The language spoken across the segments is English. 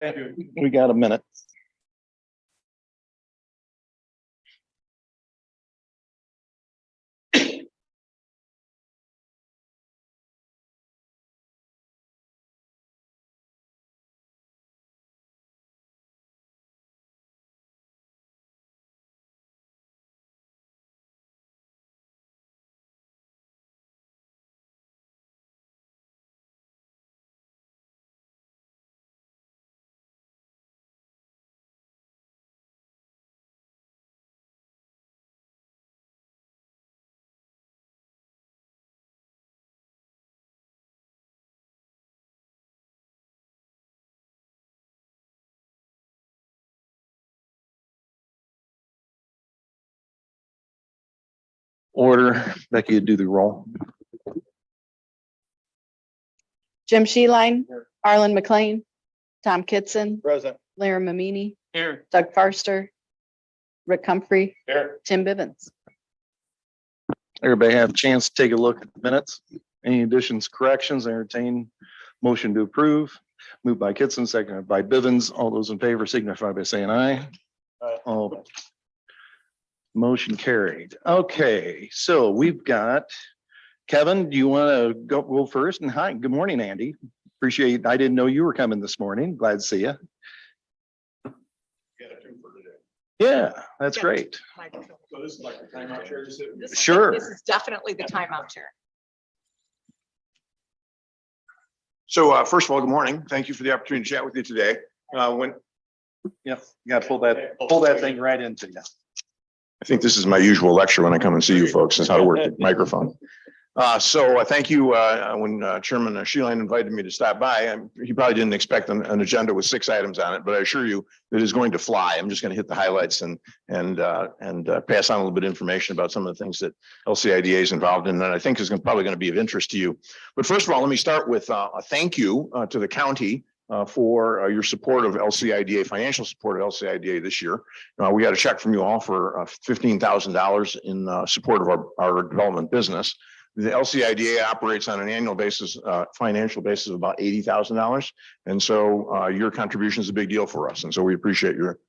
We got a minute. Order. Becky, you do the roll. Jim Sheeline, Arlen McLean, Tom Kitson, Present. Larry Mamini, Here. Doug Farster, Rick Humphrey, Here. Tim Bivens. Everybody have a chance to take a look at the minutes. Any additions, corrections, entertain motion to approve. Moved by Kitson, seconded by Bivens. All those in favor signify by saying aye. Aye. All. Motion carried. Okay, so we've got Kevin, do you want to go first? And hi, good morning, Andy. Appreciate, I didn't know you were coming this morning. Glad to see you. Yeah, that's Yeah. great. So this is like the timeout chair. Sure. This is definitely the timeout chair. So first of all, good morning. Thank you for the opportunity to chat with you today. Yep, you got to pull that thing right into you. I think this is my usual lecture when I come and see you folks, is how to work the microphone. So thank you. When Chairman Sheeline invited me to stop by, he probably didn't expect an agenda with 6 items on it, but I assure you it is going to fly. I'm just going to hit the highlights and pass on a little bit of information about some of the things that LCIDA is involved in that I think is probably going to be of interest to you. But first of all, let me start with a thank you to the county for your support of LCIDA, financial support of LCIDA this year. We got a check from you all for $15,000 in support of our development business. The LCIDA operates on an annual basis, financial basis of about $80,000. And so your contribution is a big deal for us. And so we appreciate your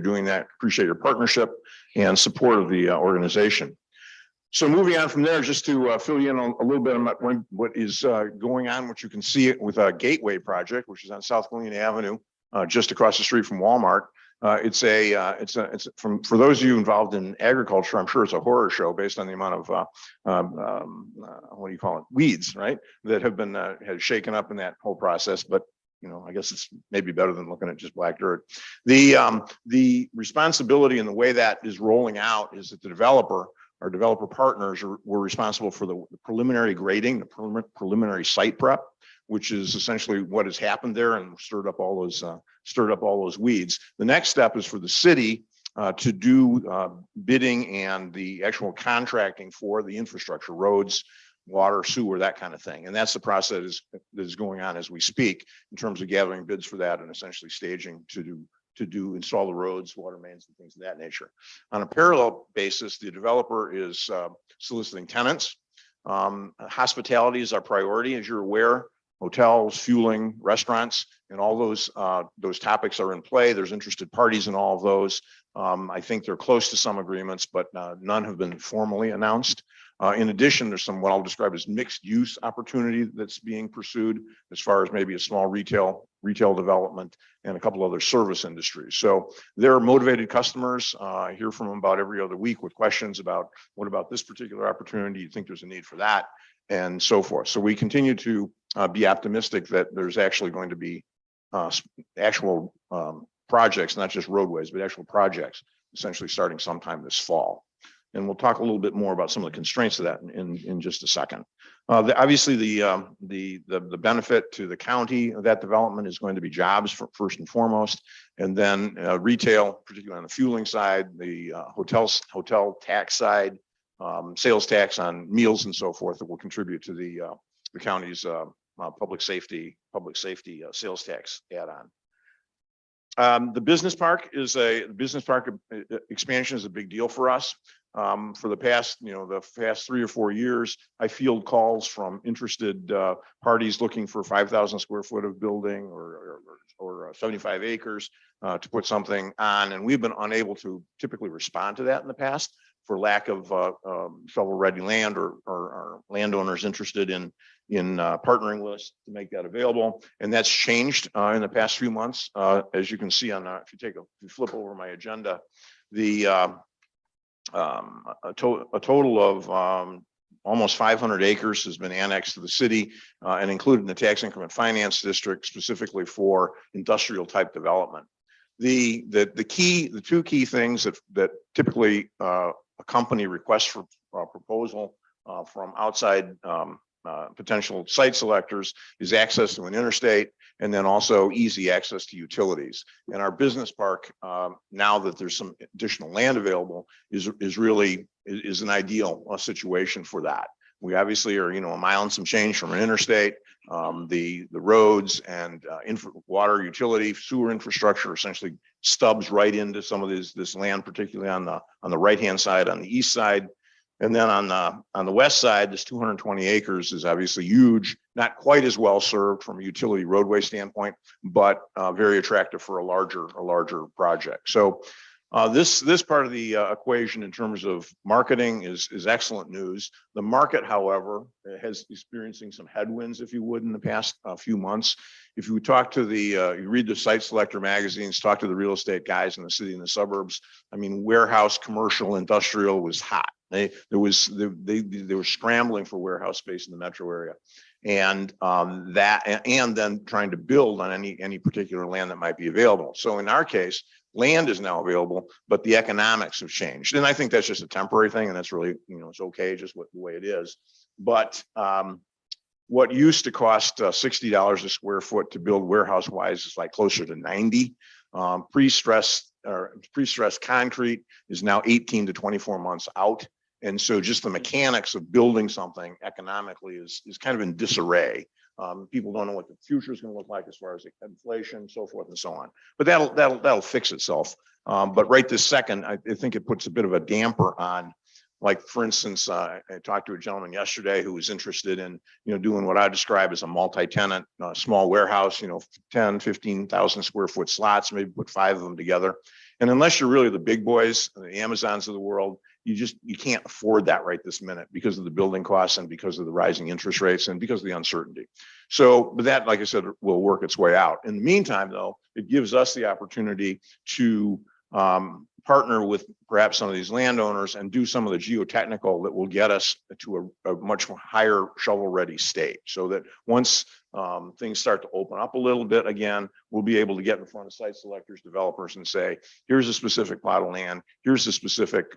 doing that, appreciate your partnership and support of the organization. So moving on from there, just to fill you in a little bit about what is going on, what you can see with a Gateway project, which is on South Galena Avenue, just across the street from Walmart. It's for those of you involved in agriculture, I'm sure it's a horror show based on the amount of what do you call it, weeds, right, that have been had shaken up in that whole process. But I guess it's maybe better than looking at just black dirt. The responsibility and the way that is rolling out is that our developer partners were responsible for the preliminary grading, the preliminary site prep, which is essentially what has happened there and stirred up all those weeds. The next step is for the city to do bidding and the actual contracting for the infrastructure, roads, water, sewer, that kind of thing. And that's the process that is going on as we speak in terms of gathering bids for that and essentially staging to install the roads, water mains, and things of that nature. On a parallel basis, the developer is soliciting tenants. Hospitality is our priority, as you're aware. Hotels, fueling, restaurants, and all those topics are in play. There's interested parties in all of those. I think they're close to some agreements, but none have been formally announced. In addition, there's some what I'll describe as mixed use opportunity that's being pursued as far as maybe a small retail development and a couple other service industries. So they're motivated customers. I hear from them about every other week with questions about what about this particular opportunity? You think there's a need for that, and so forth. So we continue to be optimistic that there's actually going to be actual projects, not just roadways, but actual projects essentially starting sometime this fall. And we'll talk a little bit more about some of the constraints of that in just a second. Obviously, the benefit to the county of that development is going to be jobs first and foremost, and then retail, particularly on the fueling side, the hotel tax side, sales tax on meals and so forth that will contribute to the county's public safety sales tax add-on. The business park expansion is a big deal for us. For the past, the past 3 or 4 years, I field calls from interested parties looking for 5,000 square foot of building or 75 acres to put something on. And we've been unable to typically respond to that in the past for lack of shovel-ready land or landowners interested in partnering with us to make that available. And that's changed in the past few months. As you can see on, if you flip over my agenda, the a total of almost 500 acres has been annexed to the city and included in the tax increment finance district specifically for industrial type development. The two key things that typically accompany requests for proposal from outside potential site selectors is access to an interstate and then also easy access to utilities. And our business park, now that there's some additional land available, is really an ideal situation for that. We obviously are, a mile and some change from an interstate. The roads and water, utility, sewer infrastructure essentially stubs right into some of this land, particularly on the right-hand side, on the east side. And then on the west side, this 220 acres is obviously huge, not quite as well served from a utility roadway standpoint, but very attractive for a larger project. So this part of the equation in terms of marketing is excellent news. The market, however, has experiencing some headwinds, if you would, in the past few months. If you talk to you read the site selector magazines, talk to the real estate guys in the city and the suburbs. I mean, warehouse, commercial, industrial was hot. They were scrambling for warehouse space in the metro area, and then trying to build on any particular land that might be available. So in our case, land is now available, but the economics have changed, and I think that's just a temporary thing, and that's really it's okay, just the way it is. But what used to cost $60 a square foot to build warehouse wise is like closer to 90. Pre-stressed concrete is now 18 to 24 months out. And so just the mechanics of building something economically is kind of in disarray. People don't know what the future is going to look like as far as inflation, so forth and so on. But that'll fix itself. But right this second, I think it puts a bit of a damper on, like, for instance, I talked to a gentleman yesterday who was interested in, doing what I describe as a multi-tenant small warehouse, 10, 15,000 square foot slots, maybe put 5 of them together. And unless you're really the big boys, the Amazons of the world, you can't afford that right this minute because of the building costs and because of the rising interest rates and because of the uncertainty. So, but that, like I said, will work its way out. In the meantime, though, it gives us the opportunity to partner with perhaps some of these landowners and do some of the geotechnical that will get us to a much higher shovel-ready state, so that once things start to open up a little bit again, we'll be able to get in front of site selectors, developers, and say, here's a specific plot of land, here's a specific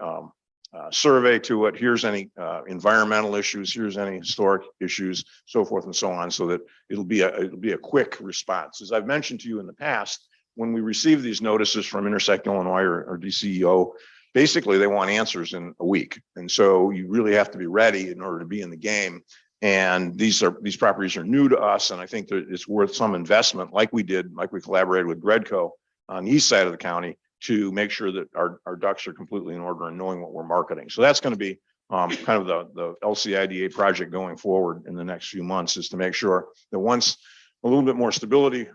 survey to it, here's any environmental issues, here's any historic issues, so forth and so on, so that it'll be a quick response. As I've mentioned to you in the past, when we receive these notices from Intersect Illinois or DCEO, basically they want answers in a week. And so you really have to be ready in order to be in the game. And these properties are new to us. And I think that it's worth some investment, like we collaborated with Gredco on the east side of the county to make sure that our ducks are completely in order and knowing what we're marketing. So that's going to be kind of the LCIDA project going forward in the next few months, is to make sure that once a little bit more stability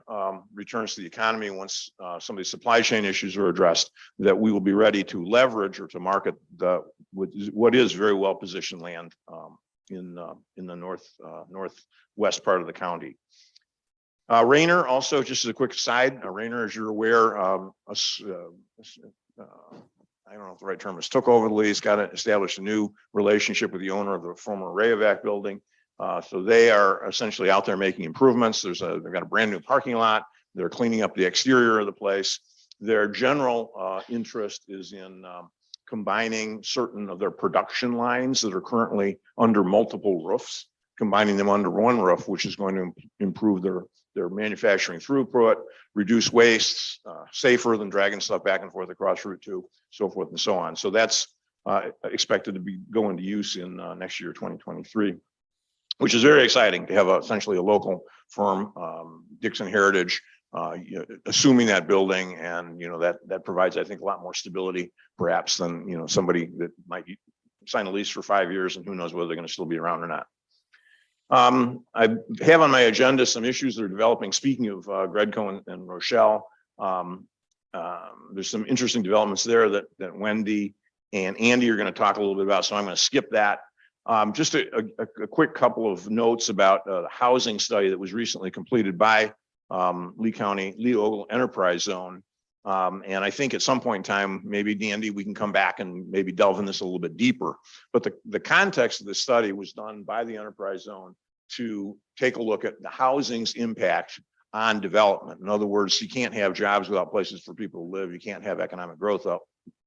returns to the economy, once some of these supply chain issues are addressed, that we will be ready to leverage or to market what is very well positioned land in the northwest part of the county. Rayner, also, just as a quick aside, Rayner, as you're aware, I don't know if the right term is, took over the lease, established a new relationship with the owner of the former Rayovac building. So they are essentially out there making improvements. They've got a brand new parking lot. They're cleaning up the exterior of the place. Their general interest is in combining certain of their production lines that are currently under multiple roofs, combining them under one roof, which is going to improve their manufacturing throughput, reduce wastes, safer than dragging stuff back and forth across Route 2, so forth and so on. So that's expected to be going to use in next year, 2023. Which is very exciting to have essentially a local firm, Dixon Heritage, assuming that building, and that provides, I think, a lot more stability perhaps than somebody that might sign a lease for 5 years and who knows whether they're going to still be around or not. I have on my agenda some issues that are developing. Speaking of Gredco and Rochelle, there's some interesting developments there that Wendy and Andy are going to talk a little bit about, so I'm going to skip that. Just a quick couple of notes about the housing study that was recently completed by Lee County, Lee Ogle Enterprise Zone. And I think at some point in time, maybe Andy, we can come back and maybe delve in this a little bit deeper. But the context of the study was done by the Enterprise Zone to take a look at the housing's impact on development. In other words, you can't have jobs without places for people to live. You can't have economic growth without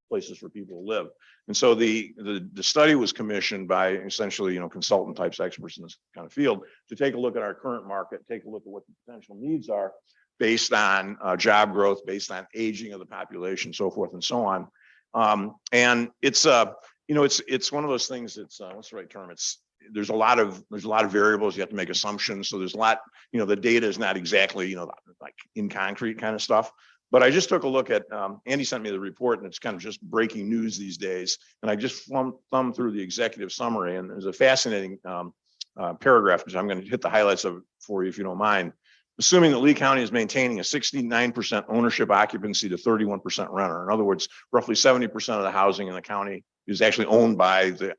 places for people to live. And so the study was commissioned by essentially, consultant types, experts in this kind of field, to take a look at our current market, take a look at what the potential needs are based on job growth, based on aging of the population, so forth and so on. And it's it's one of those things that's what's the right term? There's a lot of variables. You have to make assumptions. So there's a lot, the data is not exactly, like in concrete kind of stuff. But I just took a look at, Andy sent me the report, and it's kind of just breaking news these days. And I just thumbed through the executive summary, and there's a fascinating paragraph, which I'm going to hit the highlights of for you, if you don't mind. Assuming that Lee County is maintaining a 69% ownership occupancy to 31% renter. In other words, roughly 70% of the housing in the county is actually owned by the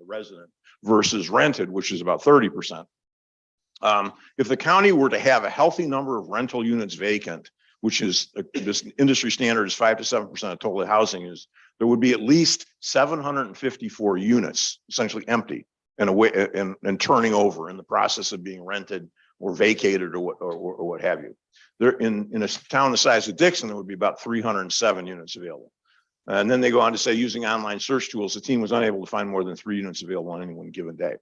resident versus rented, which is about 30%. If the county were to have a healthy number of rental units vacant, which is this industry standard is 5 to 7% of total housing, there would be at least 754 units essentially empty and turning over in the process of being rented or vacated or what have you. There in a town the size of Dixon, there would be about 307 units available. And then they go on to say, using online search tools, the team was unable to find more than 3 units available on any one given day.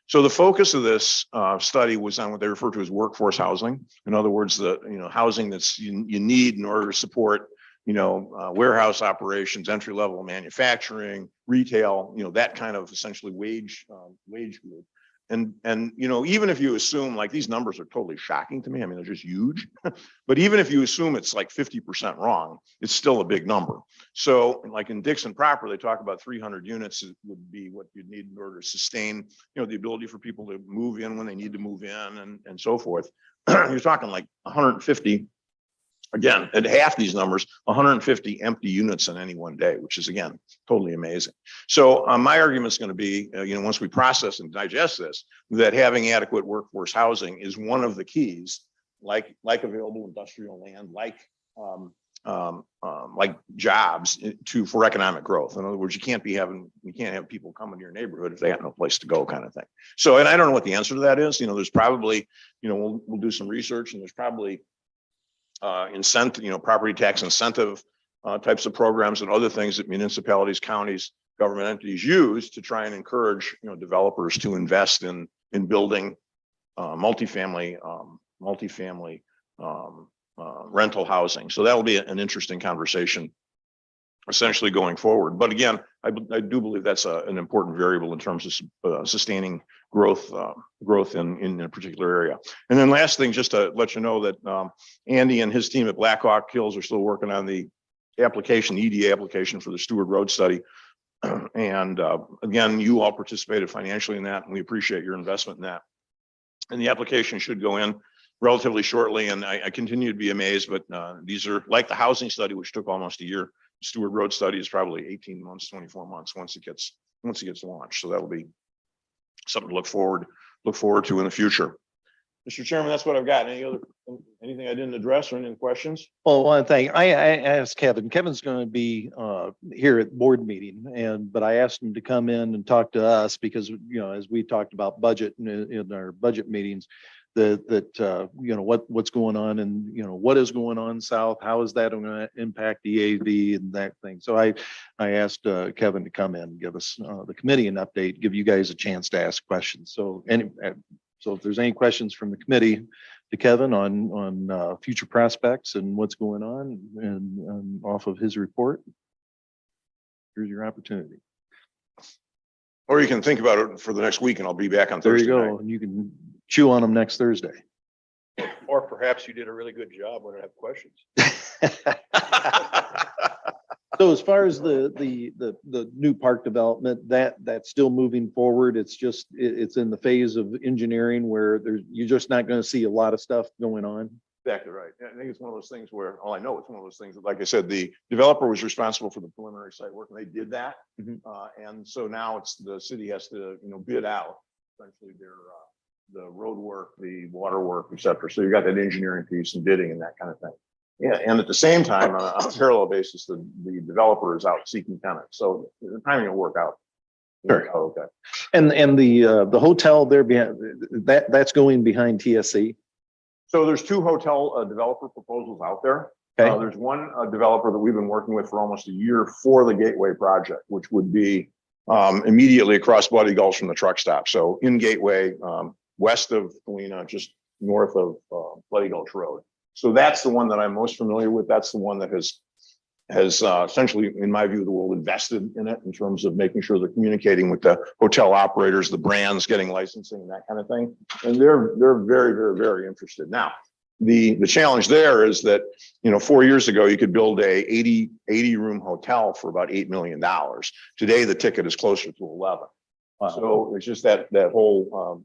So the focus of this study was on what they refer to as workforce housing. In other words, the housing that's you need in order to support warehouse operations, entry level manufacturing, retail, that kind of essentially wage group. And even if you assume, like, these numbers are totally shocking to me. I mean, they're just huge. But even if you assume it's like 50% wrong, it's still a big number. So like in Dixon proper, they talk about 300 units would be what you'd need in order to sustain, the ability for people to move in when they need to move in and so forth. You're talking like 150. Again, at half these numbers, 150 empty units in any one day, which is, again, totally amazing. So my argument is going to be, once we process and digest this, that having adequate workforce housing is one of the keys, like available industrial land, like jobs for economic growth. In other words, you can't have people come into your neighborhood if they have no place to go, kind of thing. So, and I don't know what the answer to that is. There's probably, we'll do some research, and there's probably incentive, property tax incentive types of programs and other things that municipalities, counties, government entities use to try and encourage, developers to invest in building multifamily rental housing. So that'll be an interesting conversation essentially going forward. But again, I do believe that's an important variable in terms of sustaining growth in a particular area. And then last thing, just to let you know that Andy and his team at Blackhawk Hills are still working on the application, EDA application for the Stewart Road study. And again, you all participated financially in that, and we appreciate your investment in that. And the application should go in relatively shortly. And I continue to be amazed, but these are like the housing study, which took almost a year. The Stewart Road study is probably 18 months, 24 months once it gets launched. So that'll be something to look forward to in the future. Mr. Chairman, that's what I've got. Anything I didn't address or any questions? Well, one thing I asked Kevin. Kevin's going to be here at board meeting, but I asked him to come in and talk to us because as we talked about budget in our budget meetings, what's going on and what is going on south, how is that going to impact the AV and that thing. So I asked Kevin to come in and give us the committee an update, give you guys a chance to ask questions. So if there's any questions from the committee to Kevin on future prospects and what's going on and off of his report, here's your opportunity. Or you can think about it for the next week, and I'll be back on There Thursday you go, night. and you can chew on them next Thursday. Or perhaps you did a really good job when I have questions. So as far as the new park development, that's still moving forward. It's just, it's in the phase of engineering where you're just not going to see a lot of stuff going on. Exactly right. I think it's one of those things where, all I know, it's one of those things that, like I said, the developer was responsible for the preliminary site work and they did that. And so now it's the city has to, bid out essentially their, the road work, the water work, et cetera. So you got that engineering piece and bidding and that kind of thing. Yeah. And at the same time, on a parallel basis, the developer is out seeking tenants. So the timing will work out. Sure. Okay. And the hotel there behind that's going behind TSC. So there's two hotel developer proposals out there. Okay. There's one developer that we've been working with for almost a year for the Gateway project, which would be immediately across Bloody Gulch from the truck stop. So in Gateway, west of Galena, just north of Bloody Gulch Road. So that's the one that I'm most familiar with. That's the one that has essentially, in my view, the world invested in it in terms of making sure they're communicating with the hotel operators, the brands, getting licensing and that kind of thing. And they're very, very, very interested. Now, the challenge there is that, 4 years ago, you could build a 80 room hotel for about $8 million. Today, the ticket is closer to 11. Wow. So it's just that whole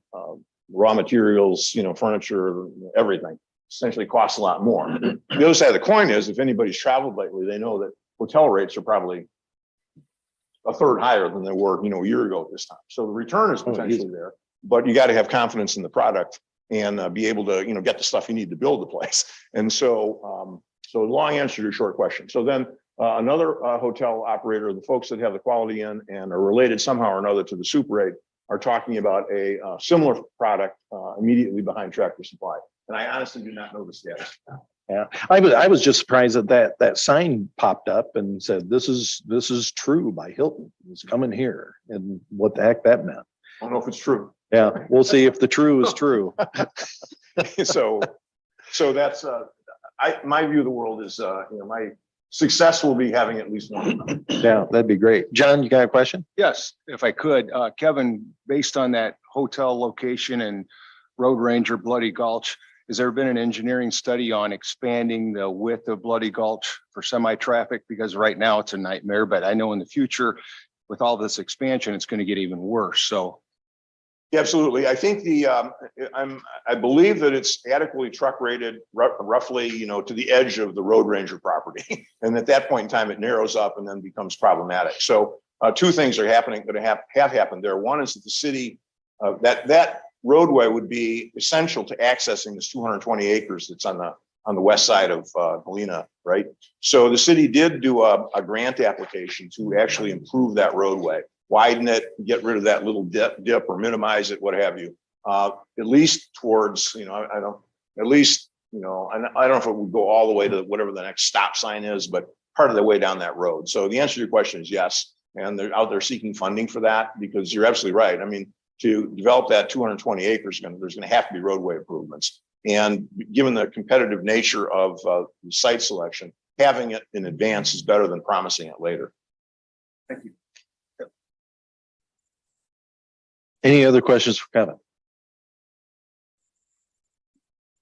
raw materials, furniture, everything essentially costs a lot more. The other side of the coin is, if anybody's traveled lately, they know that hotel rates are probably a third higher than they were, a year ago at this time. So the return is potentially there, but you got to have confidence in the product and be able to, get the stuff you need to build the place. And so, long answer to your short question. So then another hotel operator, the folks that have the Quality Inn and are related somehow or another to the Super 8, are talking about a similar product immediately behind Tractor Supply. And I honestly do not know the status. Yeah, I was just surprised that sign popped up and said, this is true by Hilton. It's coming here. And what the heck that meant. I don't know if it's true. Yeah, we'll see if the true is true. So that's my view of the world is my success will be having at least one. Yeah, that'd be great. John, you got a question? Yes, if I could, Kevin, based on that hotel location and Road Ranger Bloody Gulch, has there been an engineering study on expanding the width of Bloody Gulch for semi-traffic? Because right now it's a nightmare, but I know in the future with all this expansion, it's going to get even worse. So. Yeah, absolutely. I think I believe that it's adequately truck rated roughly, to the edge of the Road Ranger property. And at that point in time, it narrows up and then becomes problematic. So two things are happening that have happened there. One is that the city, that roadway would be essential to accessing this 220 acres that's on the west side of Galena, right? So the city did do a grant application to actually improve that roadway, widen it, get rid of that little dip or minimize it, what have you. At least towards, I don't know if it would go all the way to whatever the next stop sign is, but part of the way down that road. So the answer to your question is yes. And they're out there seeking funding for that, because you're absolutely right. I mean, to develop that 220 acres, there's going to have to be roadway improvements. And given the competitive nature of the site selection, having it in advance is better than promising it later. Thank you. Any other questions for Kevin?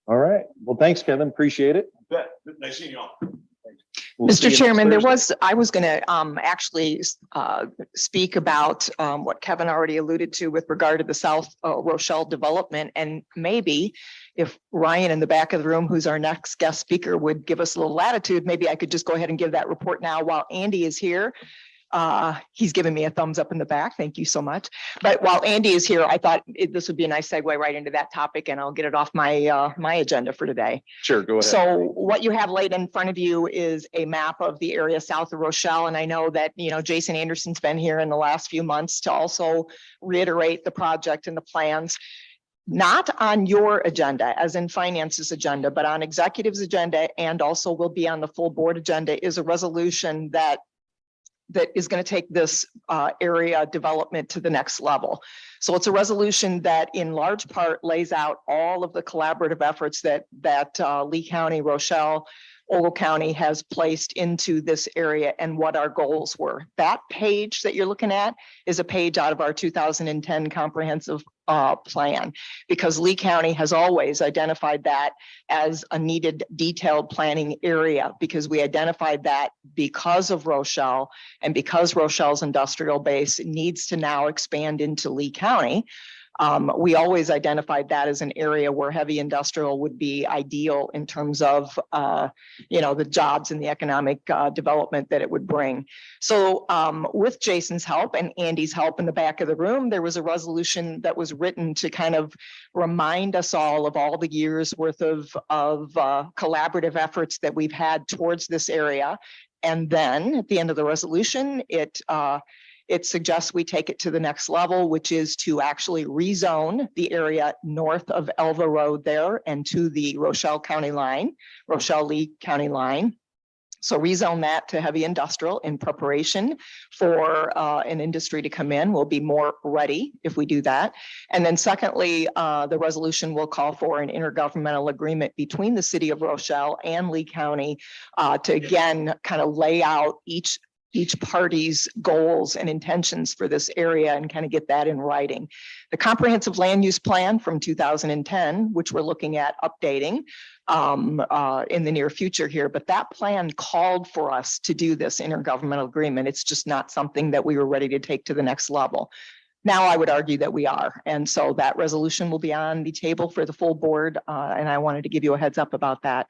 All right. Well, thanks, Kevin. Appreciate it. Nice seeing you all. We'll see you Mr. next Chairman, Thursday. I was going to actually speak about what Kevin already alluded to with regard to the South Rochelle development. And maybe if Ryan in the back of the room, who's our next guest speaker, would give us a little latitude, maybe I could just go ahead and give that report now while Andy is here. He's giving me a thumbs up in the back. Thank you so much. But while Andy is here, I thought this would be a nice segue right into that topic, and I'll get it off my my agenda for today. Sure, go ahead. So what you have laid in front of you is a map of the area south of Rochelle. And I know that, Jason Anderson's been here in the last few months to also reiterate the project and the plans. Not on your agenda, as in finance's agenda, but on executive's agenda, and also will be on the full board agenda, is a resolution that is going to take this area development to the next level. So it's a resolution that in large part lays out all of the collaborative efforts that Lee County, Rochelle, Ogle County has placed into this area and what our goals were. That page that you're looking at is a page out of our 2010 comprehensive plan, because Lee County has always identified that as a needed detailed planning area, because we identified that because of Rochelle and because Rochelle's industrial base needs to now expand into Lee County. We always identified that as an area where heavy industrial would be ideal in terms of, the jobs and the economic development that it would bring. So with Jason's help and Andy's help in the back of the room, there was a resolution that was written to kind of remind us all of the years worth of collaborative efforts that we've had towards this area. And then at the end of the resolution, it suggests we take it to the next level, which is to actually rezone the area north of Elva Road there and to the Rochelle Lee County line. So rezone that to heavy industrial in preparation for an industry to come in. We'll be more ready if we do that. And then secondly, the resolution will call for an intergovernmental agreement between the city of Rochelle and Lee County to again kind of lay out each party's goals and intentions for this area and kind of get that in writing. The comprehensive land use plan from 2010, which we're looking at updating in the near future here, but that plan called for us to do this intergovernmental agreement. It's just not something that we were ready to take to the next level. Now I would argue that we are. And so that resolution will be on the table for the full board. And I wanted to give you a heads up about that.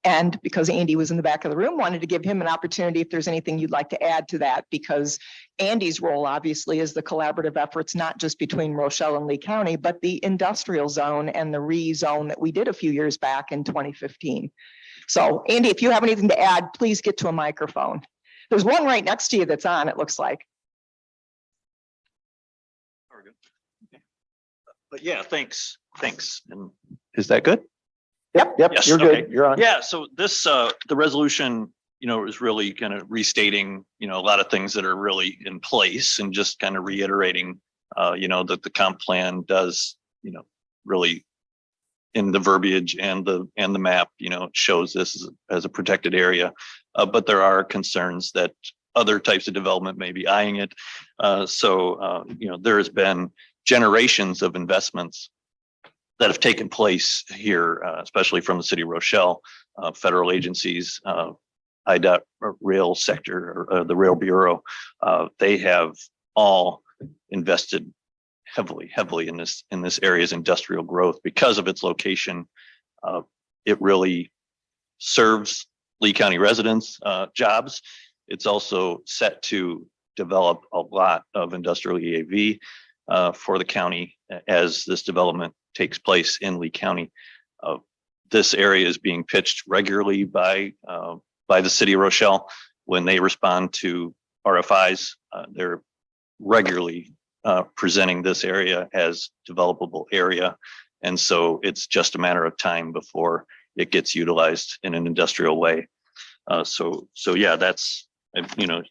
And because Andy was in the back of the room, wanted to give him an opportunity if there's anything you'd like to add to that, because Andy's role obviously is the collaborative efforts, not just between Rochelle and Lee County, but the industrial zone and the rezone that we did a few years back in 2015. So Andy, if you have anything to add, please get to a microphone. There's one right next to you that's on, it looks like. But yeah, thanks. And is that good? Yep, Yes, you're okay. good. You're on. Yeah, so this, the resolution, is really kind of restating, a lot of things that are really in place and just kind of reiterating, that the comp plan does, really in the verbiage and the map, shows this as a protected area. But there are concerns that other types of development may be eyeing it. There has been generations of investments that have taken place here, especially from the city of Rochelle, federal agencies, IDOT rail sector, or the Rail Bureau. They have all invested heavily in this area's industrial growth because of its location. It really serves Lee County residents, jobs. It's also set to develop a lot of industrial EAV for the county as this development takes place in Lee County. This area is being pitched regularly by the city of Rochelle when they respond to RFIs. They're regularly presenting this area as developable area, and so it's just a matter of time before it gets utilized in an industrial way. So yeah, that's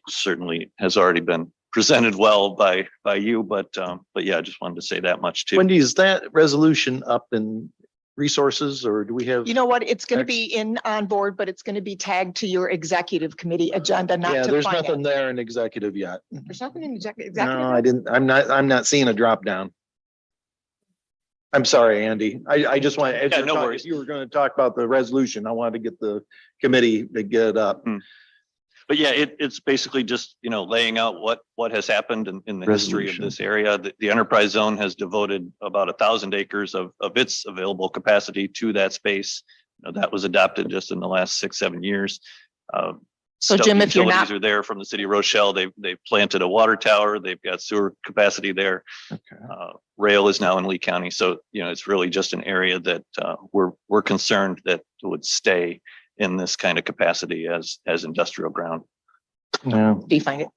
certainly has already been presented well by you, but yeah, I just wanted to say that much too. Wendy, is that resolution up in resources, or do we have? You know what? It's going to be on board, but it's going to be tagged to your executive committee agenda, not Yeah, to there's finance. nothing there in executive yet. There's nothing in executive. No, I didn't. I'm not seeing a drop down. I'm sorry, Andy. I just want, Yeah, no worries. you were going to talk about the resolution. I wanted to get the committee to get it up. But yeah, it's basically just, laying out what has happened in the history of Resolution. this area. The enterprise zone has devoted about 1,000 acres of its available capacity to that space. That was adopted just in the last 6-7 years. So Jim, if you're Utilities not, are there from the city of Rochelle. They've planted a water tower. They've got sewer capacity there. Okay. Rail is now in Lee County. So, it's really just an area that we're concerned that would stay in this kind of capacity as industrial ground. Yeah. do you find it?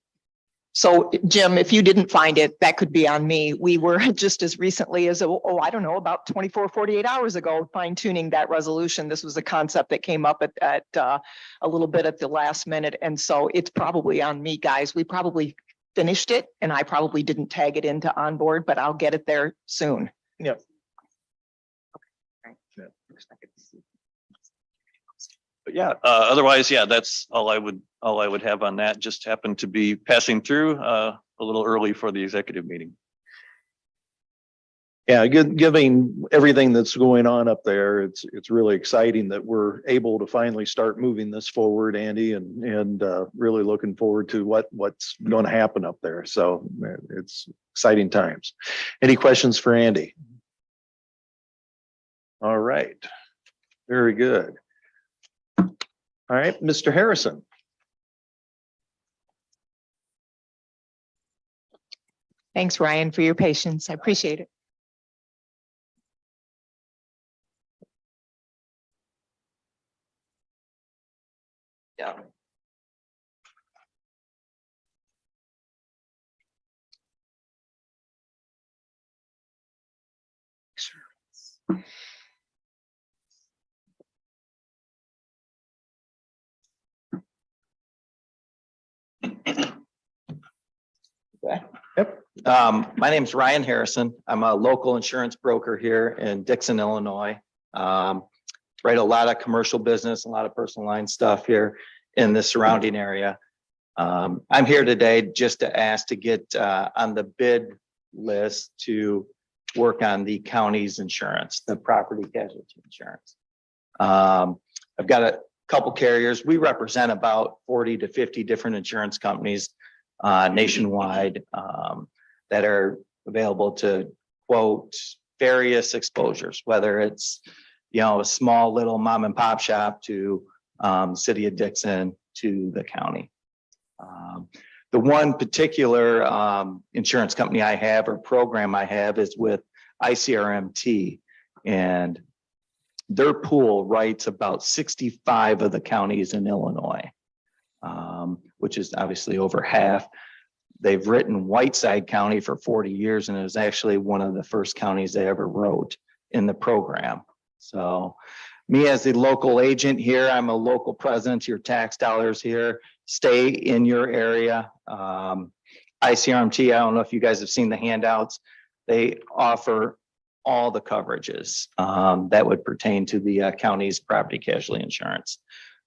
So Jim, if you didn't find it, that could be on me. We were just as recently as, I don't know, about 24, 48 hours ago, fine tuning that resolution. This was a concept that came up at a little bit at the last minute. And so it's probably on me, guys. We probably finished it and I probably didn't tag it into onboard, but I'll get it there soon. Yep. Okay. Yeah. But yeah, otherwise, yeah, that's all I would have on that. Just happened to be passing through a little early for the executive meeting. Yeah, giving everything that's going on up there, it's really exciting that we're able to finally start moving this forward, Andy, and really looking forward to what's going to happen up there. So it's exciting times. Any questions for Andy? All right, very good. All right, Mr. Harrison. Thanks, Ryan, for your patience. I appreciate it. Yeah. My name's Ryan Harrison. I'm a local insurance broker here in Dixon, Illinois. Write a lot of commercial business, a lot of personal line stuff here in the surrounding area. I'm here today just to ask to get on the bid list to work on the county's insurance, the property casualty insurance. I've got a couple carriers. We represent about 40 to 50 different insurance companies nationwide that are available to quote various exposures, whether it's, you know, a small little mom and pop shop to city of Dixon to the county. The one particular insurance company I have or program I have is with ICRMT, and their pool writes about 65 of the counties in Illinois, which is obviously over half. They've written Whiteside County for 40 years, and it was actually one of the first counties they ever wrote in the program. So me as the local agent here, I'm a local presence, your tax dollars here stay in your area. ICRMT, I don't know if you guys have seen the handouts. They offer all the coverages that would pertain to the county's property casualty insurance.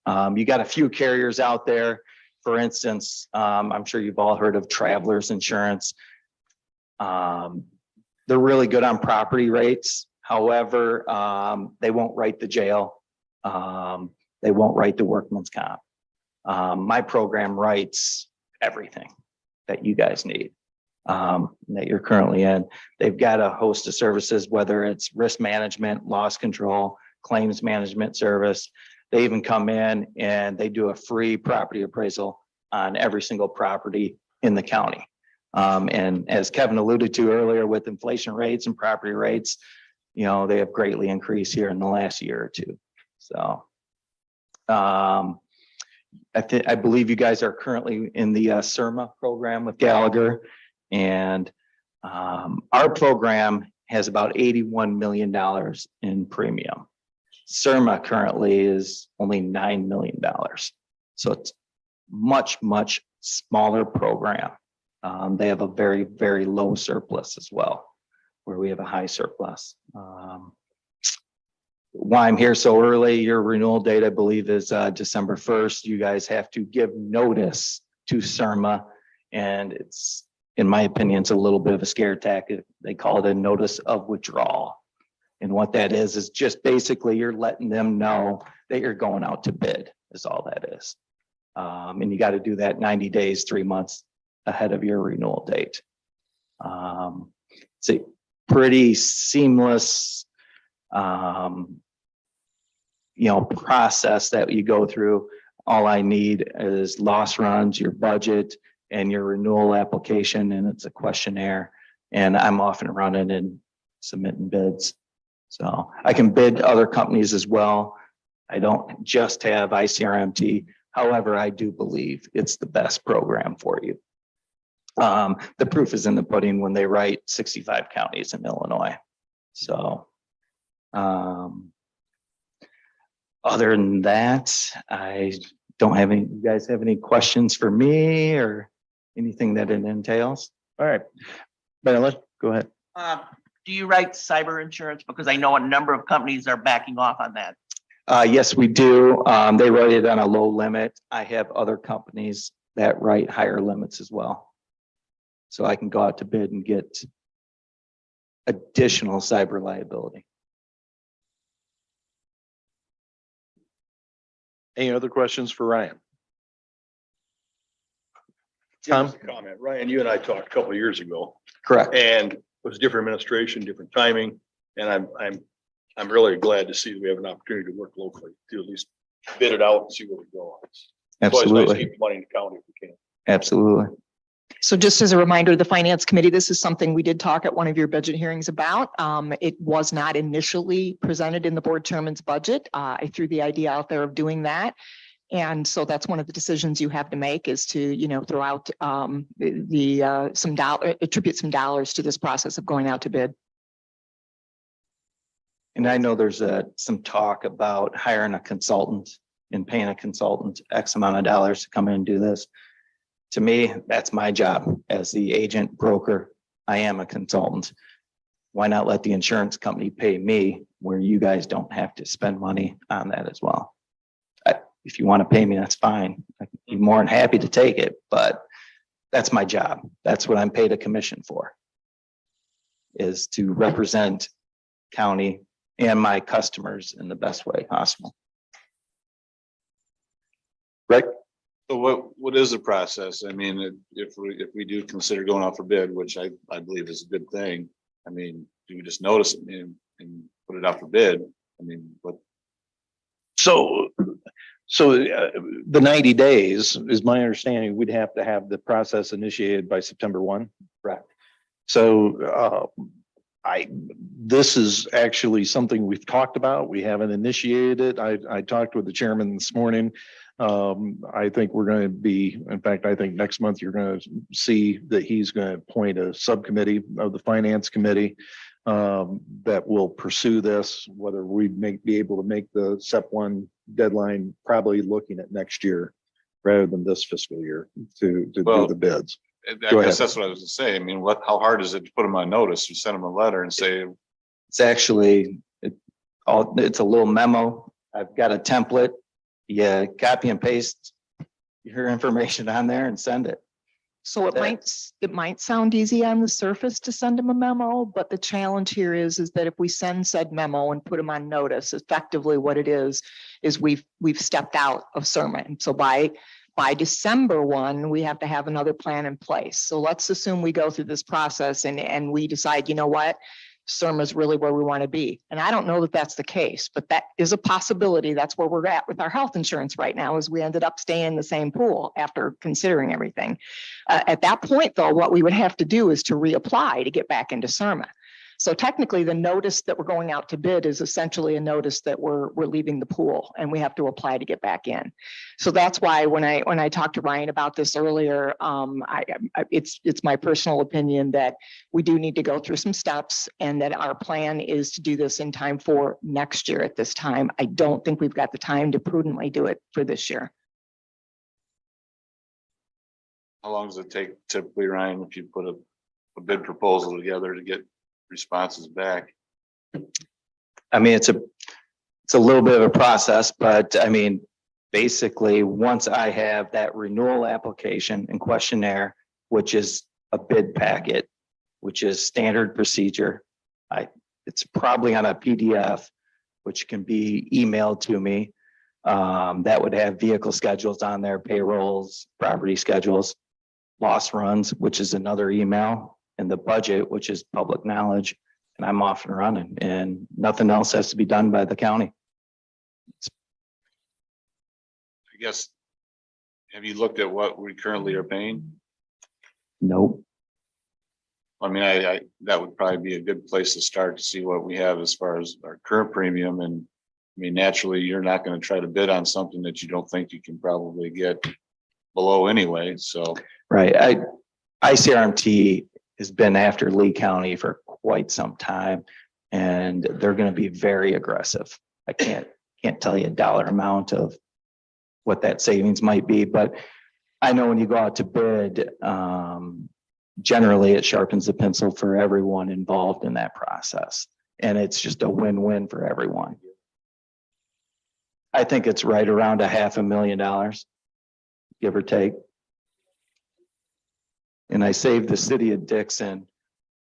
You got a few carriers out there. For instance, I'm sure you've all heard of Travelers Insurance. They're really good on property rates. However, they won't write the jail. They won't write the workman's comp. My program writes everything that you guys need, that you're currently in. They've got a host of services, whether it's risk management, loss control, claims management service. They even come in and they do a free property appraisal on every single property in the county. And as Kevin alluded to earlier with inflation rates and property rates, you know, they have greatly increased here in the last year or two. So I believe you guys are currently in the CIRMA program with Gallagher, and our program has about $81 million in premium. CIRMA currently is only $9 million. So it's much, much smaller program. They have a very, very low surplus as well, where we have a high surplus. Why I'm here so early, your renewal date, I believe, is December 1st. You guys have to give notice to CIRMA, and it's, in my opinion, it's a little bit of a scare tactic. They call it a notice of withdrawal. And what that is just basically you're letting them know that you're going out to bid, is all that is. And you got to do that 90 days, 3 months ahead of your renewal date. It's a pretty seamless, process that you go through. All I need is loss runs, your budget, and your renewal application, and it's a questionnaire. And I'm off and running and submitting bids. So I can bid other companies as well. I don't just have ICRMT. However, I do believe it's the best program for you. The proof is in the pudding when they write 65 counties in Illinois. So other than that, I don't have any. You guys have any questions for me or anything that it entails? All right, Marilyn, go ahead. Do you write cyber insurance? Because I know a number of companies are backing off on that. Yes, we do. They write it on a low limit. I have other companies that write higher limits as well. So I can go out to bid and get additional cyber liability. Any other questions for Ryan? Tom? Comment. Ryan, you and I talked a couple of years ago Correct. and it was different administration, different timing. And I'm really glad to see that we have an opportunity to work locally to at least bid it out and see where we go. It's always nice to Absolutely. keep the money in the county if we can. Absolutely. So just as a reminder, the finance committee, this is something we did talk at one of your budget hearings about. It was not initially presented in the board chairman's budget. I threw the idea out there of doing that. And so that's one of the decisions you have to make is to, throw out attribute some dollars to this process of going out to bid. And I know there's some talk about hiring a consultant and paying a consultant X amount of dollars to come in and do this. To me, that's my job as the agent broker. I am a consultant. Why not let the insurance company pay me where you guys don't have to spend money on that as well? If you want to pay me, that's fine. I'd be more than happy to take it, but that's my job. That's what I'm paid a commission for, is to represent county and my customers in the best way possible. Right? So what is the process? I mean, if we do consider going out for bid, which I believe is a good thing, I mean, do we just notice it and put it out for bid? I mean, what? So the 90 days is my understanding, we'd have to have the process initiated by September 1. Correct. So this is actually something we've talked about. We haven't initiated it. I talked with the chairman this morning. I think we're going to be, in fact, I think next month you're going to see that he's going to appoint a subcommittee of the finance committee that will pursue this, whether we be able to make the SEP1 deadline, probably looking at next year rather than this fiscal year to do the bids. I Go guess ahead. that's what I was gonna say. I mean, how hard is it to put them on notice? You send them a letter and say, It's actually, it's a little memo. I've got a template. You copy and paste your information on there and send it. So it might sound easy on the surface to send them a memo, but the challenge here is that if we send said memo and put them on notice, effectively what it is we've stepped out of CIRMA. And so by December 1, we have to have another plan in place. So let's assume we go through this process and we decide, you know what? CIRMA is really where we want to be. And I don't know that that's the case, but that is a possibility. That's where we're at with our health insurance right now, is we ended up staying in the same pool after considering everything. At that point, though, what we would have to do is to reapply to get back into CIRMA. So technically, the notice that we're going out to bid is essentially a notice that we're leaving the pool and we have to apply to get back in. So that's why when I talked to Ryan about this earlier, it's my personal opinion that we do need to go through some steps and that our plan is to do this in time for next year at this time. I don't think we've got the time to prudently do it for this year. how long does it take typically, Ryan, if you put a bid proposal together to get responses back? I mean, it's a little bit of a process, but I mean, basically, once I have that renewal application and questionnaire, which is a bid packet, which is standard procedure, it's probably on a PDF, which can be emailed to me. That would have vehicle schedules on there, payrolls, property schedules, loss runs, which is another email, and the budget, which is public knowledge. And I'm off and running, and nothing else has to be done by the county. I guess, have you looked at what we currently are paying? Nope. I mean, I that would probably be a good place to start to see what we have as far as our current premium. And I mean, naturally, you're not going to try to bid on something that you don't think you can probably get below anyway. So, Right. ICRMT has been after Lee County for quite some time, and they're going to be very aggressive. I can't tell you a dollar amount of what that savings might be, but I know when you go out to bid, generally it sharpens the pencil for everyone involved in that process. And it's just a win-win for everyone. I think it's right around $500,000, give or take. And I saved the city of Dixon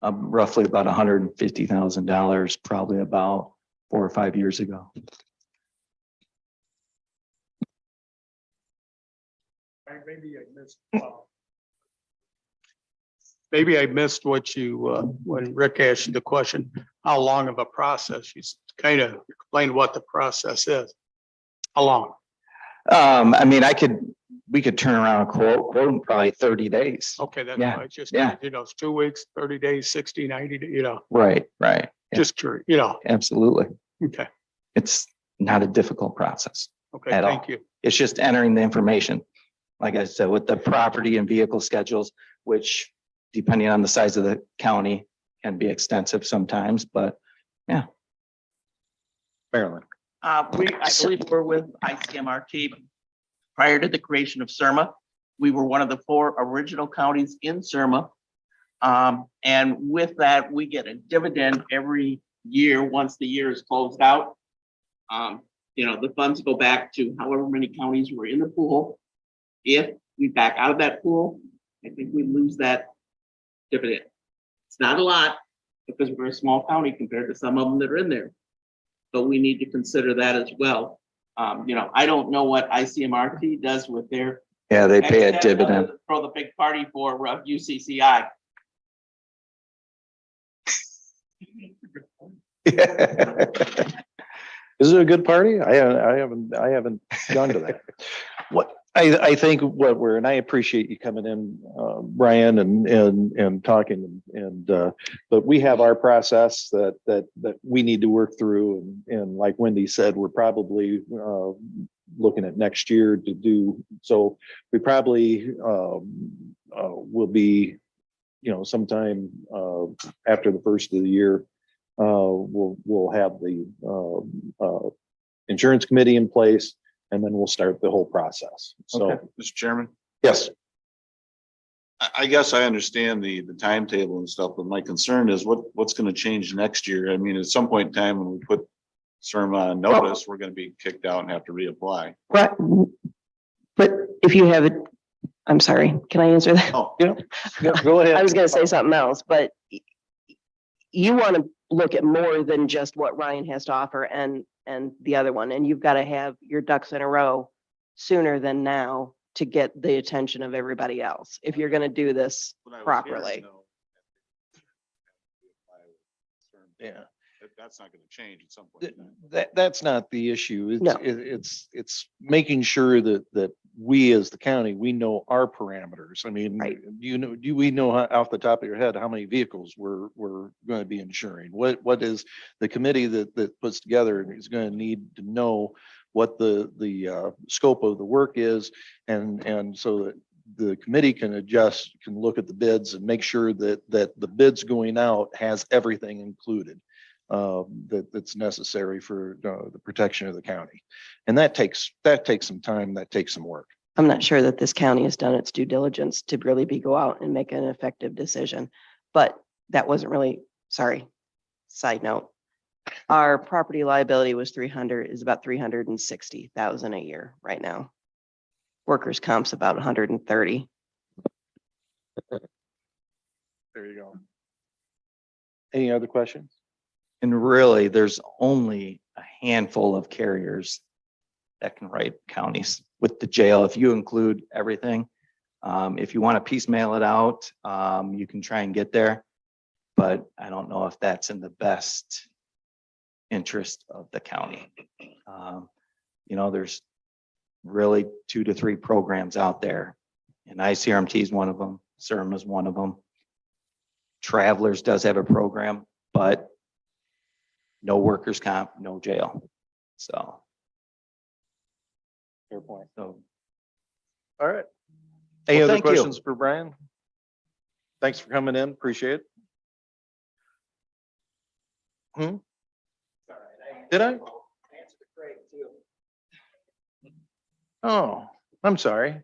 roughly about $150,000, probably about 4 or 5 years ago. Maybe I missed. Maybe I missed what you, when Rick asked you the question, how long of a process? You kind of explained what the process is. How long? I mean, we could turn around a quote in probably 30 days. Okay, that's Yeah, why it's just, yeah. it's 2 weeks, 30 days, 60, 90, Right. Yeah, just curious, absolutely. okay, It's not a difficult process. okay, At all. thank you. It's just entering the information. Like I said, with the property and vehicle schedules, which depending on the size of the county can be extensive sometimes, but Marilyn. I believe we're with ICMRT. Prior to the creation of CIRMA, we were one of the 4 original counties in CIRMA. And with that, we get a dividend every year once the year is closed out. The funds go back to however many counties were in the pool. If we back out of that pool, I think we lose that dividend. It's not a lot because we're a small county compared to some of them that are in there. But we need to consider that as well. I don't know what ICMRT does with their. yeah, they pay a except other dividend. than Throw the big party for UCCI. Is it a good party? I haven't gone to that. What I think what we're, and I appreciate you coming in, Brian, and talking but we have our process that we need to work through. And like Wendy said, we're probably looking at next year to do, so we probably will be, sometime after the first of the year, we'll have the insurance committee in place, and then we'll start the whole process. So, Okay, Mr. Chairman, yes, I guess I understand the timetable and stuff, but my concern is what's going to change next year? I mean, at some point in time when we put CIRMA on notice, we're going to be kicked out and have to reapply. Right. But if you have it, I'm sorry, can I answer that? Oh, yeah, go ahead. I was gonna say something else, but you want to look at more than just what Ryan has to offer and the other one, and you've got to have your ducks in a row sooner than now to get the attention of everybody else, if you're gonna do this what I was properly. hearing, though, Yeah. that's not going to change at some point. in time. That's not the issue. No. It's making sure that we as the county, we know our parameters. I mean, Right. do we know off the top of your head how many vehicles we're going to be insuring? What is the committee that puts together is going to need to know what the scope of the work is, and so that the committee can look at the bids and make sure that the bids going out has everything included that's necessary for the protection of the county. And that takes some time, that takes some work. I'm not sure that this county has done its due diligence to really go out and make an effective decision, but that wasn't really, sorry, side note. Our property liability is about 360,000 a year right now. Workers' comp's about 130. There you go. Any other questions? And really, there's only a handful of carriers that can write counties with the jail. If you include everything, if you want to piecemeal it out, you can try and get there. But I don't know if that's in the best interest of the county. There's really 2 to 3 programs out there, and ICRMT is one of them. CIRMA is one of them. Travelers does have a program, but no workers' comp, no jail. So. Fair point. So. All right. Any Well, other thank you. questions for Brian? Thanks for coming in. Appreciate it. Did I? Oh, I'm sorry.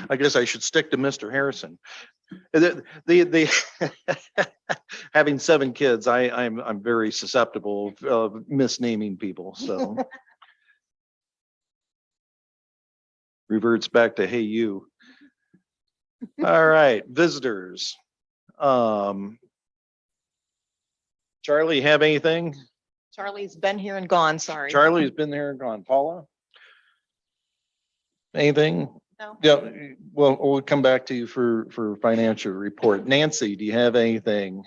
I guess I should stick to Mr. Harrison. The having 7 kids, I'm very susceptible of misnaming people, so. reverts back to, hey, you. All right, visitors. Charlie, you have anything? Charlie's been here and gone, sorry. Charlie's been there and gone. Paula? Anything? No. Yeah, well, we'll come back to you for financial report. Nancy, do you have anything?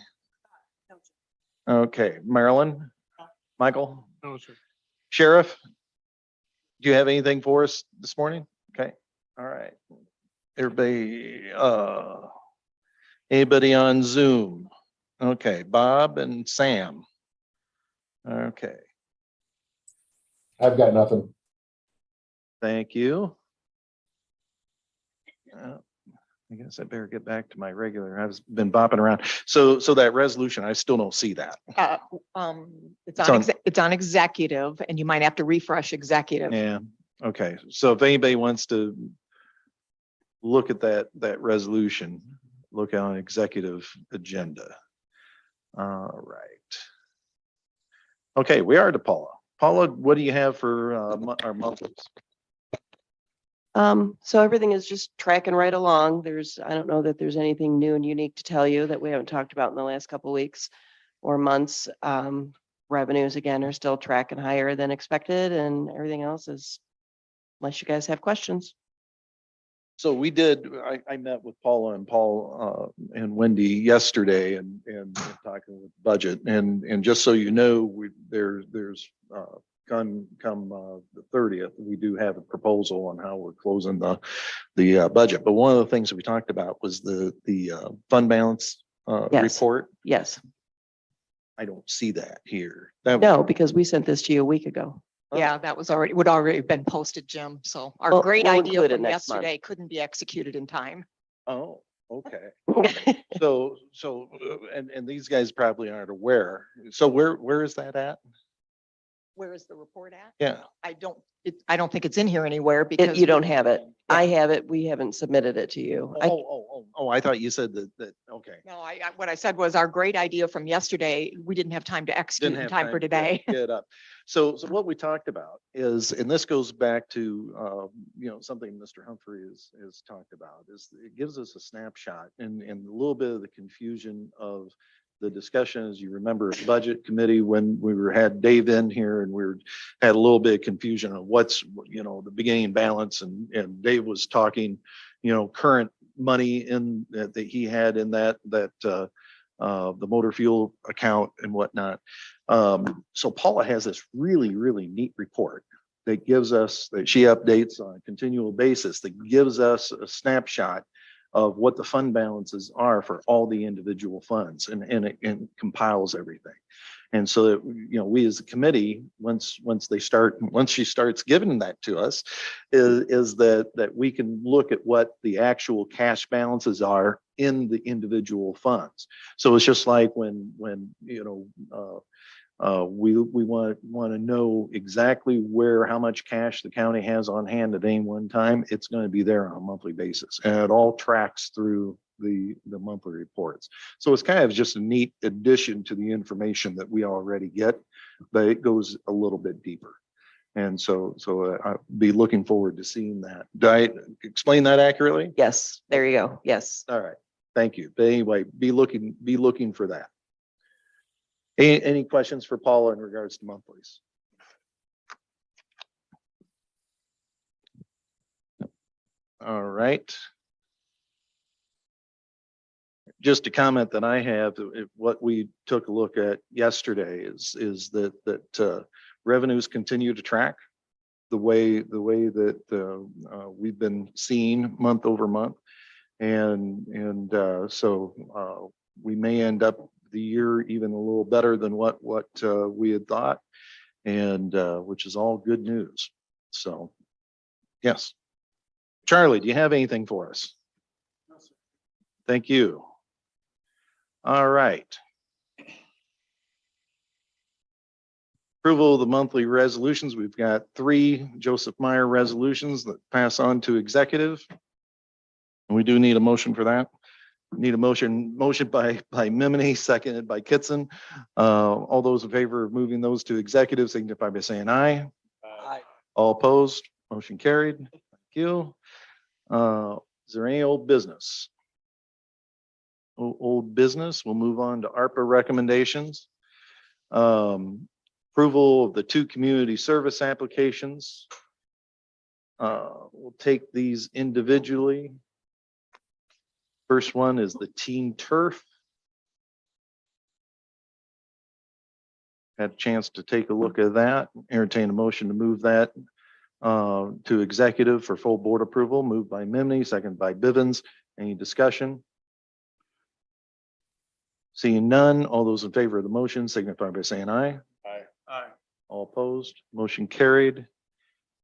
Okay, Marilyn? Michael? No, sir. Sheriff? Do you have anything for us this morning? Okay, all right. Everybody, anybody on Zoom? Okay, Bob and Sam. Okay, I've got nothing. thank you. I guess I better get back to my regular, I've been bopping around. So that resolution, I still don't see that. It's It's on, on- it's on executive and you might have to refresh executive. Yeah, okay. So if anybody wants to look at that resolution, look on executive agenda. All right. Okay, we are to Paula. Paula, what do you have for our monthlies? So everything is just tracking right along. I don't know that there's anything new and unique to tell you that we haven't talked about in the last couple of weeks or months. Revenues again are still tracking higher than expected and everything else is, unless you guys have questions. So we did, I met with Paula and Paul and Wendy yesterday and talking with budget and just so you know, there's come the 30th, we do have a proposal on how we're closing the budget. But one of the things that we talked about was the fund balance Yes. report. Yes. I don't see that here. No, because we sent this to you a week ago. Yeah, that was already, would already been posted, Jim. So our Well, great we'll idea include it from next month. yesterday couldn't be executed in time. Oh, okay. So and these guys probably aren't aware. So where is that at? Where is the report at? Yeah. I don't think it's in here anywhere because. You don't have it. I Yeah. have it. We haven't submitted it to you. Oh, I thought you said that, okay. No, what I said was our great idea from yesterday, we didn't have time to execute Didn't in have time for to today. Get it up. So what we talked about is, and this goes back to, something Mr. Humphrey has talked about, is it gives us a snapshot and a little bit of the confusion of the discussion, as you remember, at budget committee, when had Dave in here and had a little bit of confusion on what's, the beginning balance and Dave was talking, current money that he had in that the motor fuel account and whatnot. So Paula has this really, really neat report that she updates on a continual basis, that gives us a snapshot of what the fund balances are for all the individual funds and it compiles everything. And so that, we as a committee, once she starts giving that to us, is that we can look at what the actual cash balances are in the individual funds. So it's just like when we want to know exactly how much cash the county has on hand at any one time. It's going to be there on a monthly basis, and it all tracks through the monthly reports. So it's kind of just a neat addition to the information that we already get, but it goes a little bit deeper. And so I'll be looking forward to seeing that. Did I explain that accurately? Yes, there you go. Yes. All right, thank you. But anyway, be looking for that. Any questions for Paula in regards to monthlies? All right. Just a comment that I have, what we took a look at yesterday is that revenues continue to track the way that we've been seeing month over month. And so we may end up the year even a little better than what we had thought, and which is all good news. So, yes. Charlie, do you have anything for us? No, sir. Thank you. All right. Approval of the monthly resolutions. We've got 3 Joseph Meyer resolutions that pass on to executive. And we do need a motion for that. Need a motion by Mimini, seconded by Kitson. All those in favor of moving those to executive signify by saying aye. Aye. All opposed, motion carried. you. Is there any old business? Old business, we'll move on to ARPA recommendations. Approval of the 2 community service applications. We'll take these individually. First one is the teen turf. Had a chance to take a look at that. Entertain a motion to move that to executive for full board approval. Moved by Mimney, second by Bivens. Any discussion? Seeing none, all those in favor of the motion signify by saying aye. Aye. All opposed, motion carried.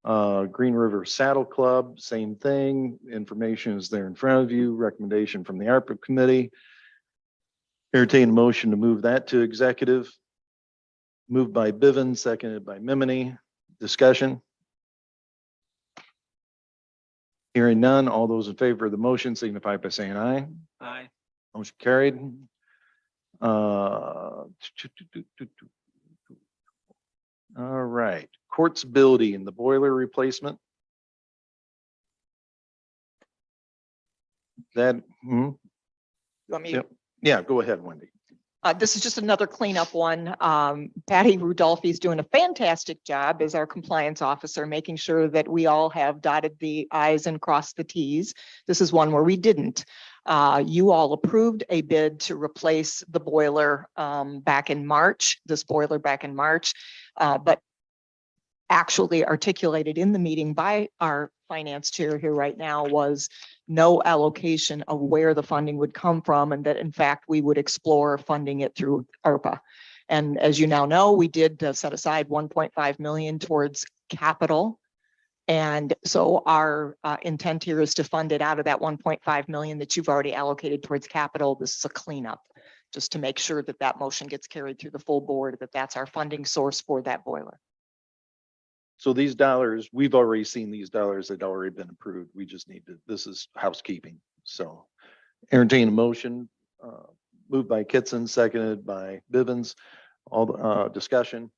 Green River Saddle Club, same thing. Information is there in front of you. Recommendation from the ARPA committee. Entertain a motion to move that to executive. Moved by Bivens, seconded by Mimini. Discussion. Hearing none, all those in favor of the motion signify by saying aye. Aye. Motion carried. All right, court's ability and the boiler replacement. That, You want me to yep. Yeah, go ahead, Wendy. This is just another cleanup one. Patty Rudolphi is doing a fantastic job as our compliance officer, making sure that we all have dotted the i's and crossed the t's. This is one where we didn't. You all approved a bid to replace the boiler back in March, this boiler back in March, but actually articulated in the meeting by our finance chair here right now was no allocation of where the funding would come from, and that in fact, we would explore funding it through ARPA. And as you now know, we did set aside 1.5 million towards capital. And so our intent here is to fund it out of that 1.5 million that you've already allocated towards capital. This is a cleanup, just to make sure that that motion gets carried through the full board, that that's our funding source for that boiler. So these dollars, we've already seen these dollars that already been approved. We just need to, this is housekeeping. So entertain a motion, moved by Kitson, seconded by Bivens. All the discussion.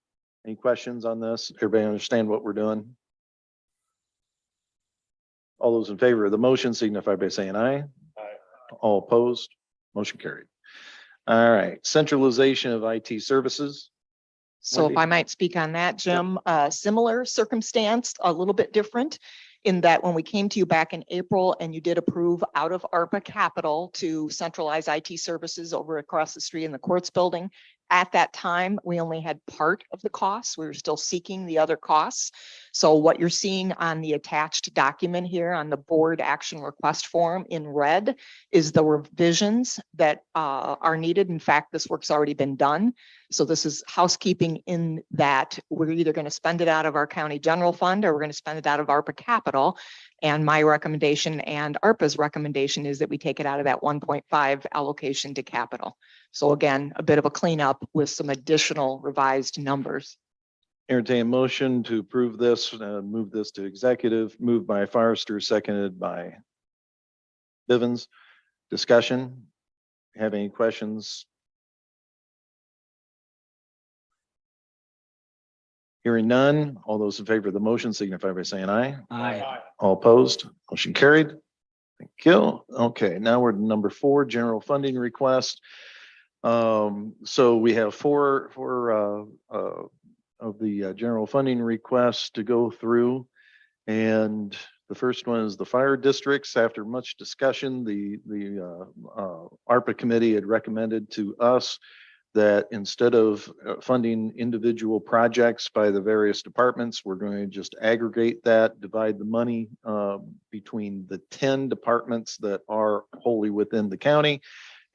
Any questions on this? Everybody understand what we're doing? All those in favor of the motion signify by saying aye. Aye. All opposed, motion carried. All right, centralization of IT services. So if Wendy? I might speak on that, Jim, similar circumstance, a little bit different in that when we came to you back in April and you did approve out of ARPA capital to centralize IT services over across the street in the courts building. At that time, we only had part of the costs. We were still seeking the other costs. So what you're seeing on the attached document here on the board action request form in red is the revisions that are needed. In fact, this work's already been done. So this is housekeeping in that we're either going to spend it out of our county general fund or we're going to spend it out of ARPA capital. And my recommendation and ARPA's recommendation is that we take it out of that 1.5 allocation to capital. So again, a bit of a cleanup with some additional revised numbers. Entertain a motion to approve this, move this to executive, moved by Forrester, seconded by Bivens. Discussion. Have any questions? Hearing none, all those in favor of the motion signify by saying aye. Aye. All opposed, motion carried. Thank you. Okay, now we're to number 4, general funding request. So we have four of the general funding requests to go through. And the first one is the fire districts. After much discussion, the ARPA committee had recommended to us that instead of funding individual projects by the various departments, we're going to just aggregate that, divide the money between the 10 departments that are wholly within the county.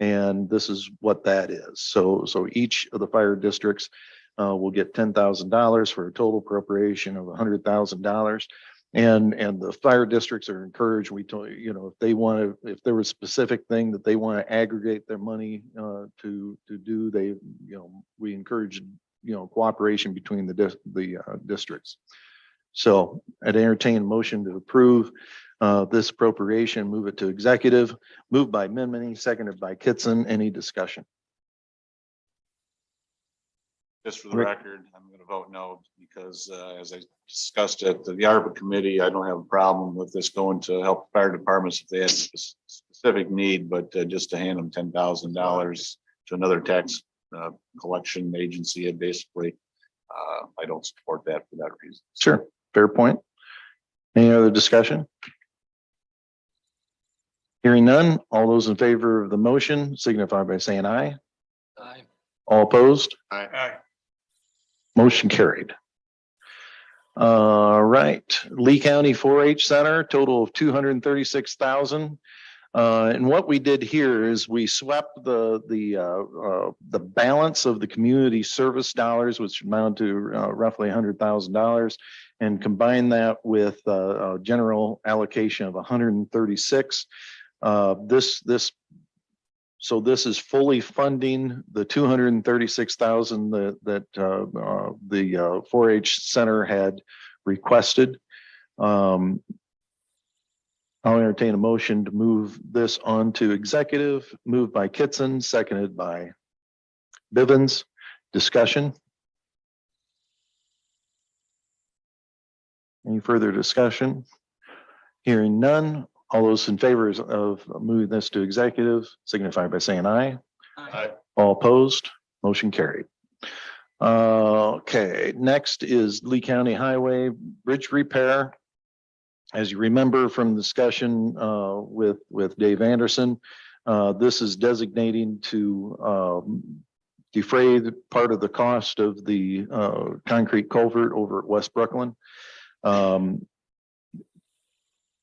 And this is what that is. So each of the fire districts will get $10,000 for a total appropriation of $100,000. And the fire districts are encouraged. We told if they want to, if there was a specific thing that they want to aggregate their money to do, they we encourage cooperation between the districts. So I'd entertain a motion to approve this appropriation, move it to executive, moved by Minmini, seconded by Kitson. Any discussion? Just for the Rick. record, I'm going to vote no because as I discussed at the ARPA committee, I don't have a problem with this going to help fire departments if they have a specific need, but just to hand them $10,000 to another tax collection agency, and basically, I don't support that for that reason. Sure, fair point. Any other discussion? Hearing none, all those in favor of the motion signify by saying aye. Aye. All opposed? Aye. Motion carried. Right, Lee County 4-H Center, total of 236,000. And what we did here is we swept the balance of the community service dollars, which amount to roughly $100,000, and combined that with a general allocation of 136. So this is fully funding the 236,000 that the 4-H Center had requested. I'll entertain a motion to move this on to executive, moved by Kitson, seconded by Bivens. Discussion? Any further discussion? Hearing none, all those in favor of moving this to executive signify by saying aye. Aye. All opposed, motion carried. Okay, next is Lee County Highway Bridge Repair. As you remember from discussion with Dave Anderson, this is designating to defray the part of the cost of the concrete culvert over at West Brooklyn.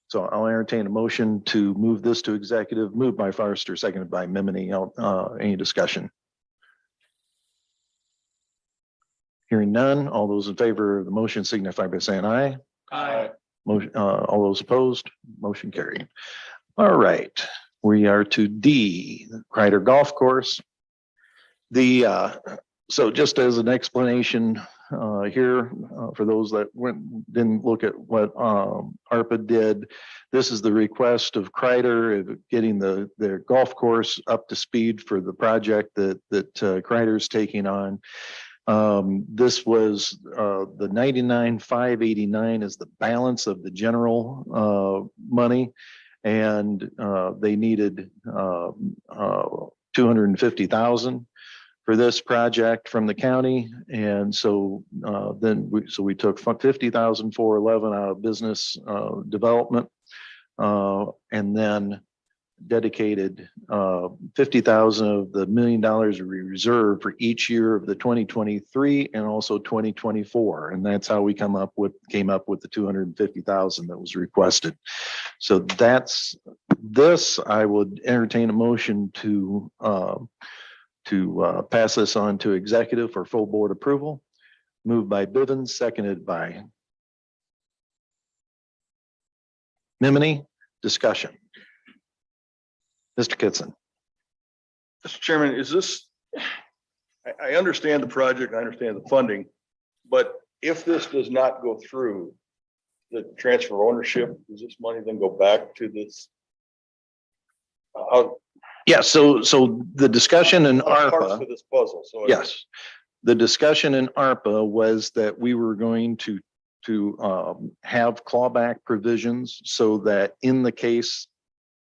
So I'll entertain a motion to move this to executive, moved by Forrester, seconded by Mimini. Any discussion? Hearing none, all those in favor of the motion signify by saying aye. Aye. Motion, all those opposed, motion carried. All right, we are to D, Kreider Golf Course. So just as an explanation here, for those that didn't look at what ARPA did, this is the request of Kreider of getting their golf course up to speed for the project that Kreider is taking on. This was the 99,589 is the balance of the general money, and they needed 250,000 for this project from the county. And so we took 50,411 out of business development, and then dedicated 50,000 of the $1 million we reserved for each year of the 2023 and also 2024. And that's how we came up with the 250,000 that was requested. So that's this. I would entertain a motion to pass this on to executive for full board approval. Moved by Bivens, seconded by Mimini. Discussion. Mr. Kitson. Mr. Chairman, is this, I understand the project, I understand the funding, but if this does not go through the transfer of ownership, does this money then go back to this? Yeah, so the discussion in Parts ARPA, of this puzzle, so. yes. The discussion in ARPA was that we were going to have clawback provisions so that in the case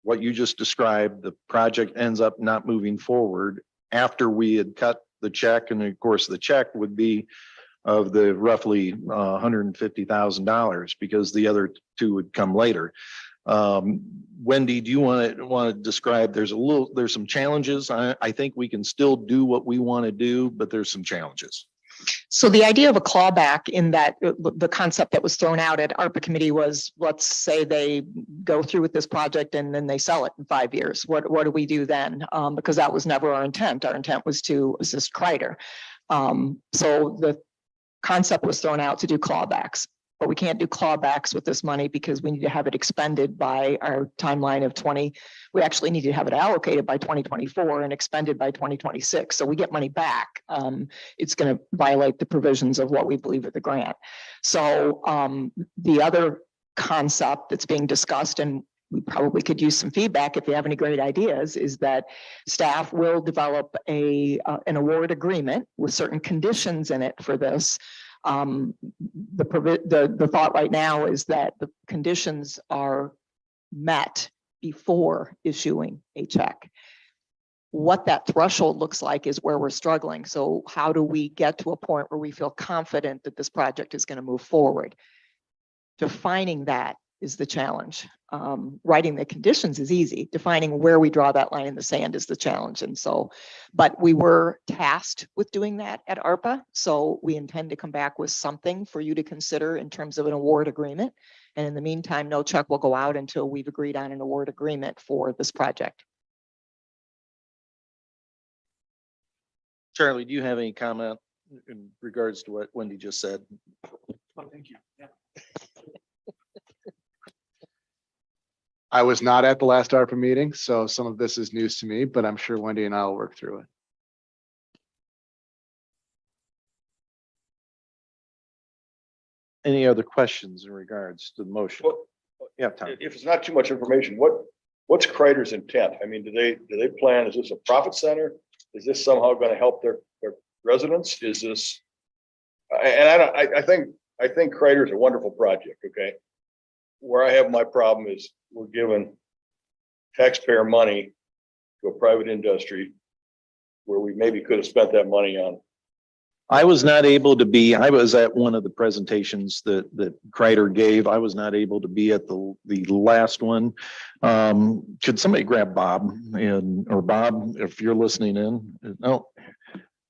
what you just described, the project ends up not moving forward after we had cut the check. And of course, the check would be of the roughly $150,000 because the other two would come later. Wendy, do you want to describe, there's some challenges. I think we can still do what we want to do, but there's some challenges. So the idea of a clawback in that the concept that was thrown out at ARPA committee was, let's say they go through with this project and then they sell it in 5 years. What do we do then? Because that was never our intent. Our intent was to assist Kreider. So the concept was thrown out to do clawbacks, but we can't do clawbacks with this money because we need to have it expended by our timeline of 20. We actually need to have it allocated by 2024 and expended by 2026. So we get money back. It's going to violate the provisions of what we believe are the grant. So the other concept that's being discussed, and we probably could use some feedback if you have any great ideas, is that staff will develop an award agreement with certain conditions in it for this. The thought right now is that the conditions are met before issuing a check. What that threshold looks like is where we're struggling. So how do we get to a point where we feel confident that this project is going to move forward? Defining that is the challenge. Writing the conditions is easy. Defining where we draw that line in the sand is the challenge. And so, but we were tasked with doing that at ARPA. So we intend to come back with something for you to consider in terms of an award agreement. And in the meantime, no check will go out until we've agreed on an award agreement for this project. Charlie, do you have any comment in regards to what Wendy just said? Thank you. I was not at the last ARPA meeting, so some of this is news to me, but I'm sure Wendy and I will work through it. Any other questions in regards to the motion? Well, Yeah, Tom. if it's not too much information, what's Kreider's intent? I mean, do they plan, is this a profit center? Is this somehow going to help their residents? Is this? I think Kreider's a wonderful project. Okay. Where I have my problem is we're giving taxpayer money to a private industry where we maybe could have spent that money on. I was not able to be, I was at one of the presentations that Kreider gave. I was not able to be at the last one. Could somebody grab Bob or Bob, if you're listening in? No.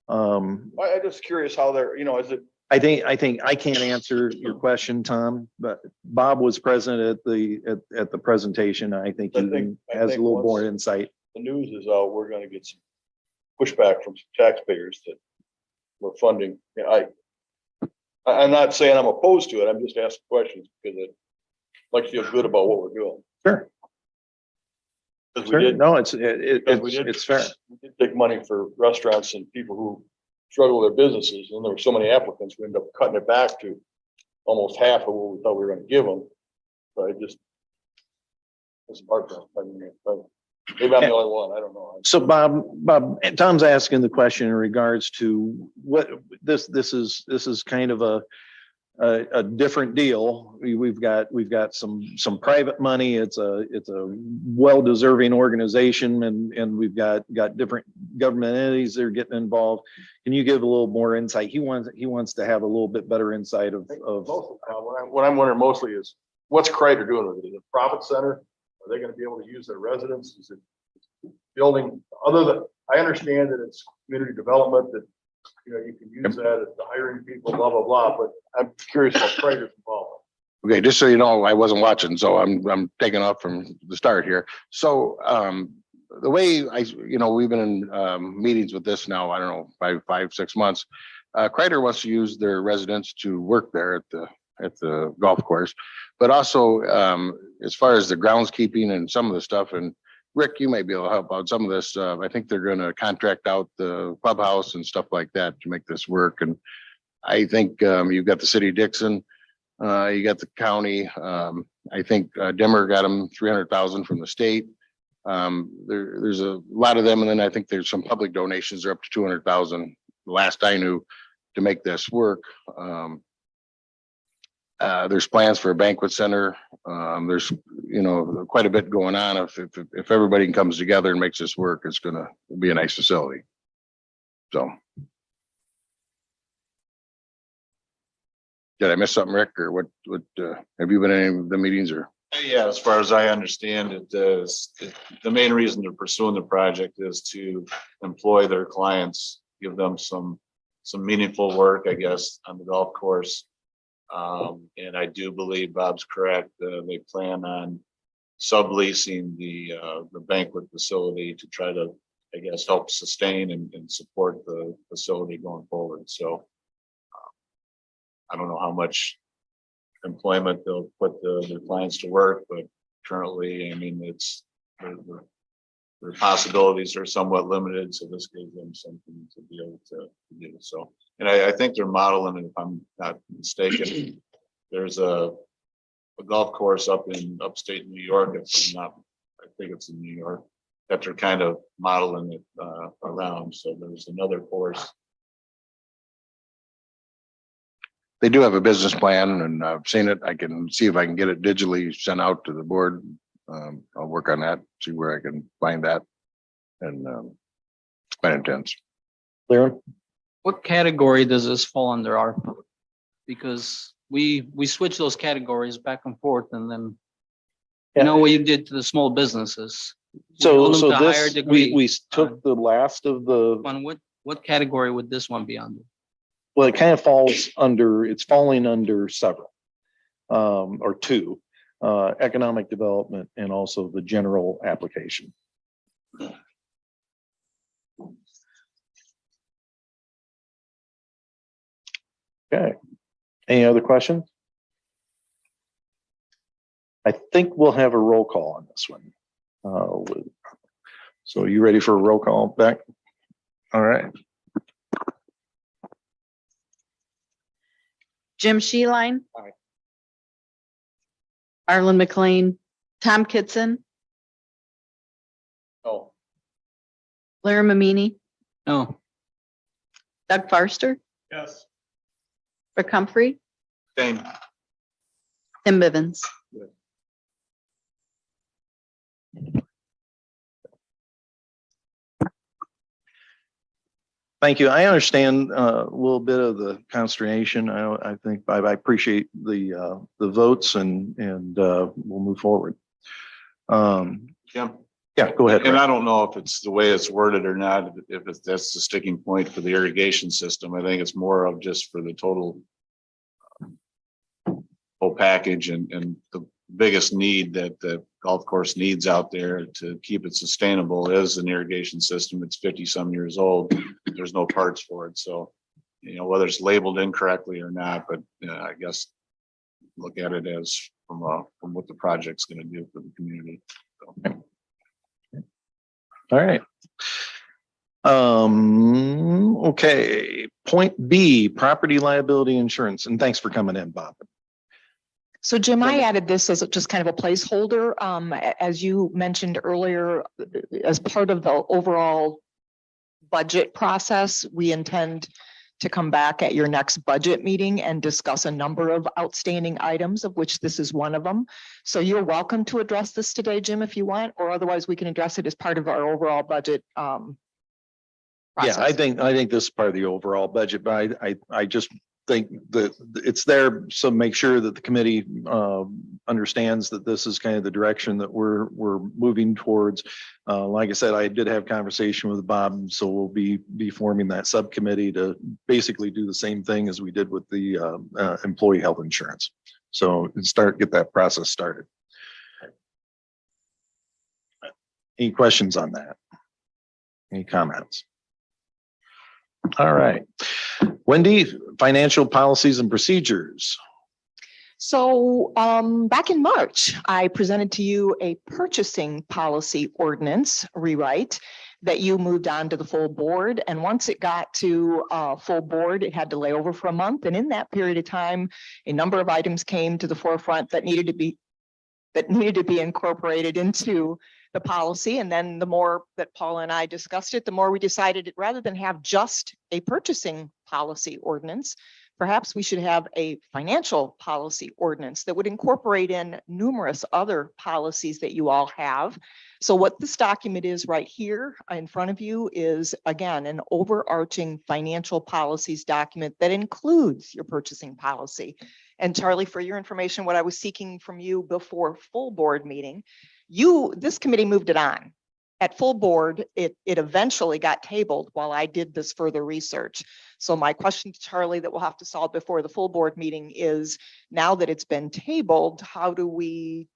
I'm just curious how they're, is it? I think I can't answer your question, Tom, but Bob was present at the presentation. I think he has a little more insight. The news is out, we're going to get some pushback from some taxpayers that we're funding. I'm not saying I'm opposed to it. I'm just asking questions because I'd like to feel good about what we're doing. Sure. Because Sure. we did, No, it's fair. we did take money for restaurants and people who struggle with their businesses, and there were so many applicants, we ended up cutting it back to almost half of what we thought we were going to give them. So I just, it's hard for me. Maybe I'm the only one. I don't know. So Bob, Tom's asking the question in regards to what this is kind of a different deal. We've got some private money. It's a well-deserving organization, and we've got different government entities that are getting involved. Can you give a little more insight? He wants to have a little bit better insight of. What I'm wondering mostly is what's Kreider doing with it? Is it a profit center? Are they going to be able to use their residents? Is it building other than, I understand that it's community development, that you can use that as the hiring people, blah, blah, blah, but I'm curious how Kreider's involved. Okay, just so you know, I wasn't watching, so I'm taking off from the start here. So the way we've been in meetings with this now, I don't know, 5-6 months. Kreider wants to use their residents to work there at the golf course, but also as far as the groundskeeping and some of the stuff, and Rick, you might be able to help out some of this. I think they're going to contract out the clubhouse and stuff like that to make this work. And I think you've got the city of Dixon, you got the county. I think Dimmer got them 300,000 from the state. There's a lot of them, and then I think there's some public donations. They're up to 200,000. Last I knew, to make this work. There's plans for a banquet center. There's, quite a bit going on. If everybody comes together and makes this work, it's going to be a nice facility. So. Did I miss something, Rick, or what, have you been in any of the meetings or? Yeah, as far as I understand it, the main reason they're pursuing the project is to employ their clients, give them some meaningful work, I guess, on the golf course. And I do believe Bob's correct. They plan on subleasing the banquet facility to try to, I guess, help sustain and support the facility going forward. So I don't know how much employment they'll put their clients to work, but currently, I mean, their possibilities are somewhat limited. So this gives them something to be able to do. So, and I think they're modeling, if I'm not mistaken, there's a a golf course up in upstate New York, if I'm not, I think it's in New York, that they're kind of modeling it around. So there's another course. They do have a business plan and I've seen it. I can see if I can get it digitally sent out to the board. I'll work on that, see where I can find that. And it's quite intense. Clear? What category does this fall under ARPA? Because we switch those categories back and forth and then you know what you did to the small businesses. We So, hold them so to a higher this, degree. we took the last of the, On what category would this one be under? well, it kind of falls under, it's falling under several. Or two, economic development and also the general application. Okay, any other questions? I think we'll have a roll call on this one. So are you ready for a roll call, Beck? All right. Jim Sheeline. Aye. Arlen McLean, Tom Kitson, Oh. Lara Mamini, No, Doug Farster, Yes. Rick Humphrey, Same. Tim Bivens. Thank you. I understand a little bit of the consternation. I think I appreciate the votes and we'll move forward. Jim? Yeah, go ahead. And I don't know if it's the way it's worded or not, if it's, that's the sticking point for the irrigation system. I think it's more of just for the total whole package and the biggest need that the golf course needs out there to keep it sustainable is an irrigation system. It's 50 some years old. There's no parts for it. So, you know, whether it's labeled incorrectly or not, but I guess look at it as from what the project's going to do for the community. So. All right. Okay, point B, property liability insurance. And thanks for coming in, Bob. So Jim, I added this as just kind of a placeholder. As you mentioned earlier, as part of the overall budget process, we intend to come back at your next budget meeting and discuss a number of outstanding items, of which this is one of them. So you're welcome to address this today, Jim, if you want, or otherwise we can address it as part of our overall budget. Yeah, Process. I think this is part of the overall budget, but I just think that it's there. So make sure that the committee understands that this is kind of the direction that we're moving towards. Like I said, I did have conversation with Bob, so we'll be forming that subcommittee to basically do the same thing as we did with the employee health insurance. So get that process started. Any questions on that? Any comments? All right. Wendy, financial policies and procedures. So back in March, I presented to you a purchasing policy ordinance rewrite that you moved on to the full board. And once it got to full board, it had to lay over for a month. And in that period of time, a number of items came to the forefront that needed to be incorporated into the policy. And then the more that Paula and I discussed it, the more we decided rather than have just a purchasing policy ordinance, perhaps we should have a financial policy ordinance that would incorporate in numerous other policies that you all have. So what this document is right here in front of you is, again, an overarching financial policies document that includes your purchasing policy. And Charlie, for your information, what I was seeking from you before full board meeting, this committee moved it on. At full board, it eventually got tabled while I did this further research. So my question to Charlie that we'll have to solve before the full board meeting is, now that it's been tabled, how do we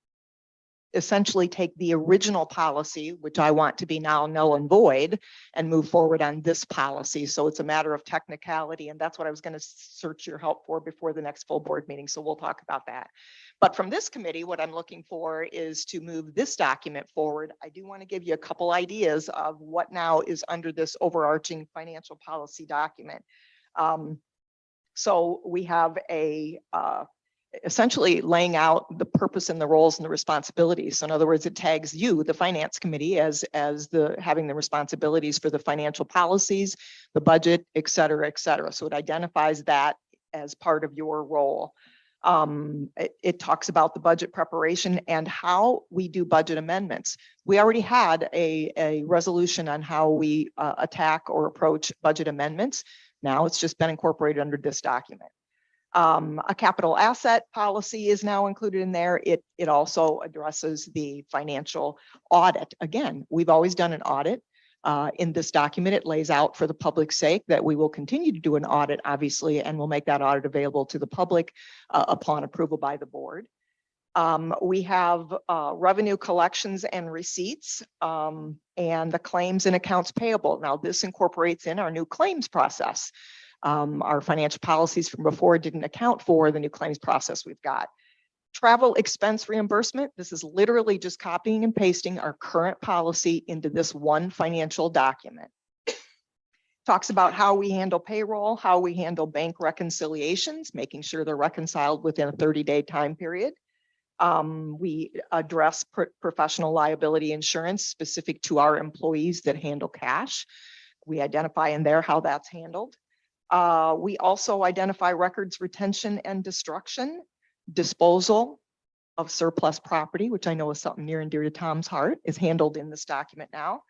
essentially take the original policy, which I want to be now null and void, and move forward on this policy? So it's a matter of technicality, and that's what I was going to search your help for before the next full board meeting. So we'll talk about that. But from this committee, what I'm looking for is to move this document forward. I do want to give you a couple ideas of what now is under this overarching financial policy document. So we have a essentially laying out the purpose and the roles and the responsibilities. So in other words, it tags you, the finance committee, as the having the responsibilities for the financial policies, the budget, et cetera, et cetera. So it identifies that as part of your role. It talks about the budget preparation and how we do budget amendments. We already had a resolution on how we attack or approach budget amendments. Now it's just been incorporated under this document. A capital asset policy is now included in there. It also addresses the financial audit. Again, we've always done an audit. In this document, it lays out for the public's sake that we will continue to do an audit, obviously, and we'll make that audit available to the public upon approval by the board. We have revenue collections and receipts and the claims and accounts payable. Now, this incorporates in our new claims process. Our financial policies from before didn't account for the new claims process we've got. Travel expense reimbursement. This is literally just copying and pasting our current policy into this one financial document. Talks about how we handle payroll, how we handle bank reconciliations, making sure they're reconciled within a 30-day time period. We address professional liability insurance specific to our employees that handle cash. We identify in there how that's handled. We also identify records retention and destruction, disposal of surplus property, which I know is something near and dear to Tom's heart, is handled in this document now.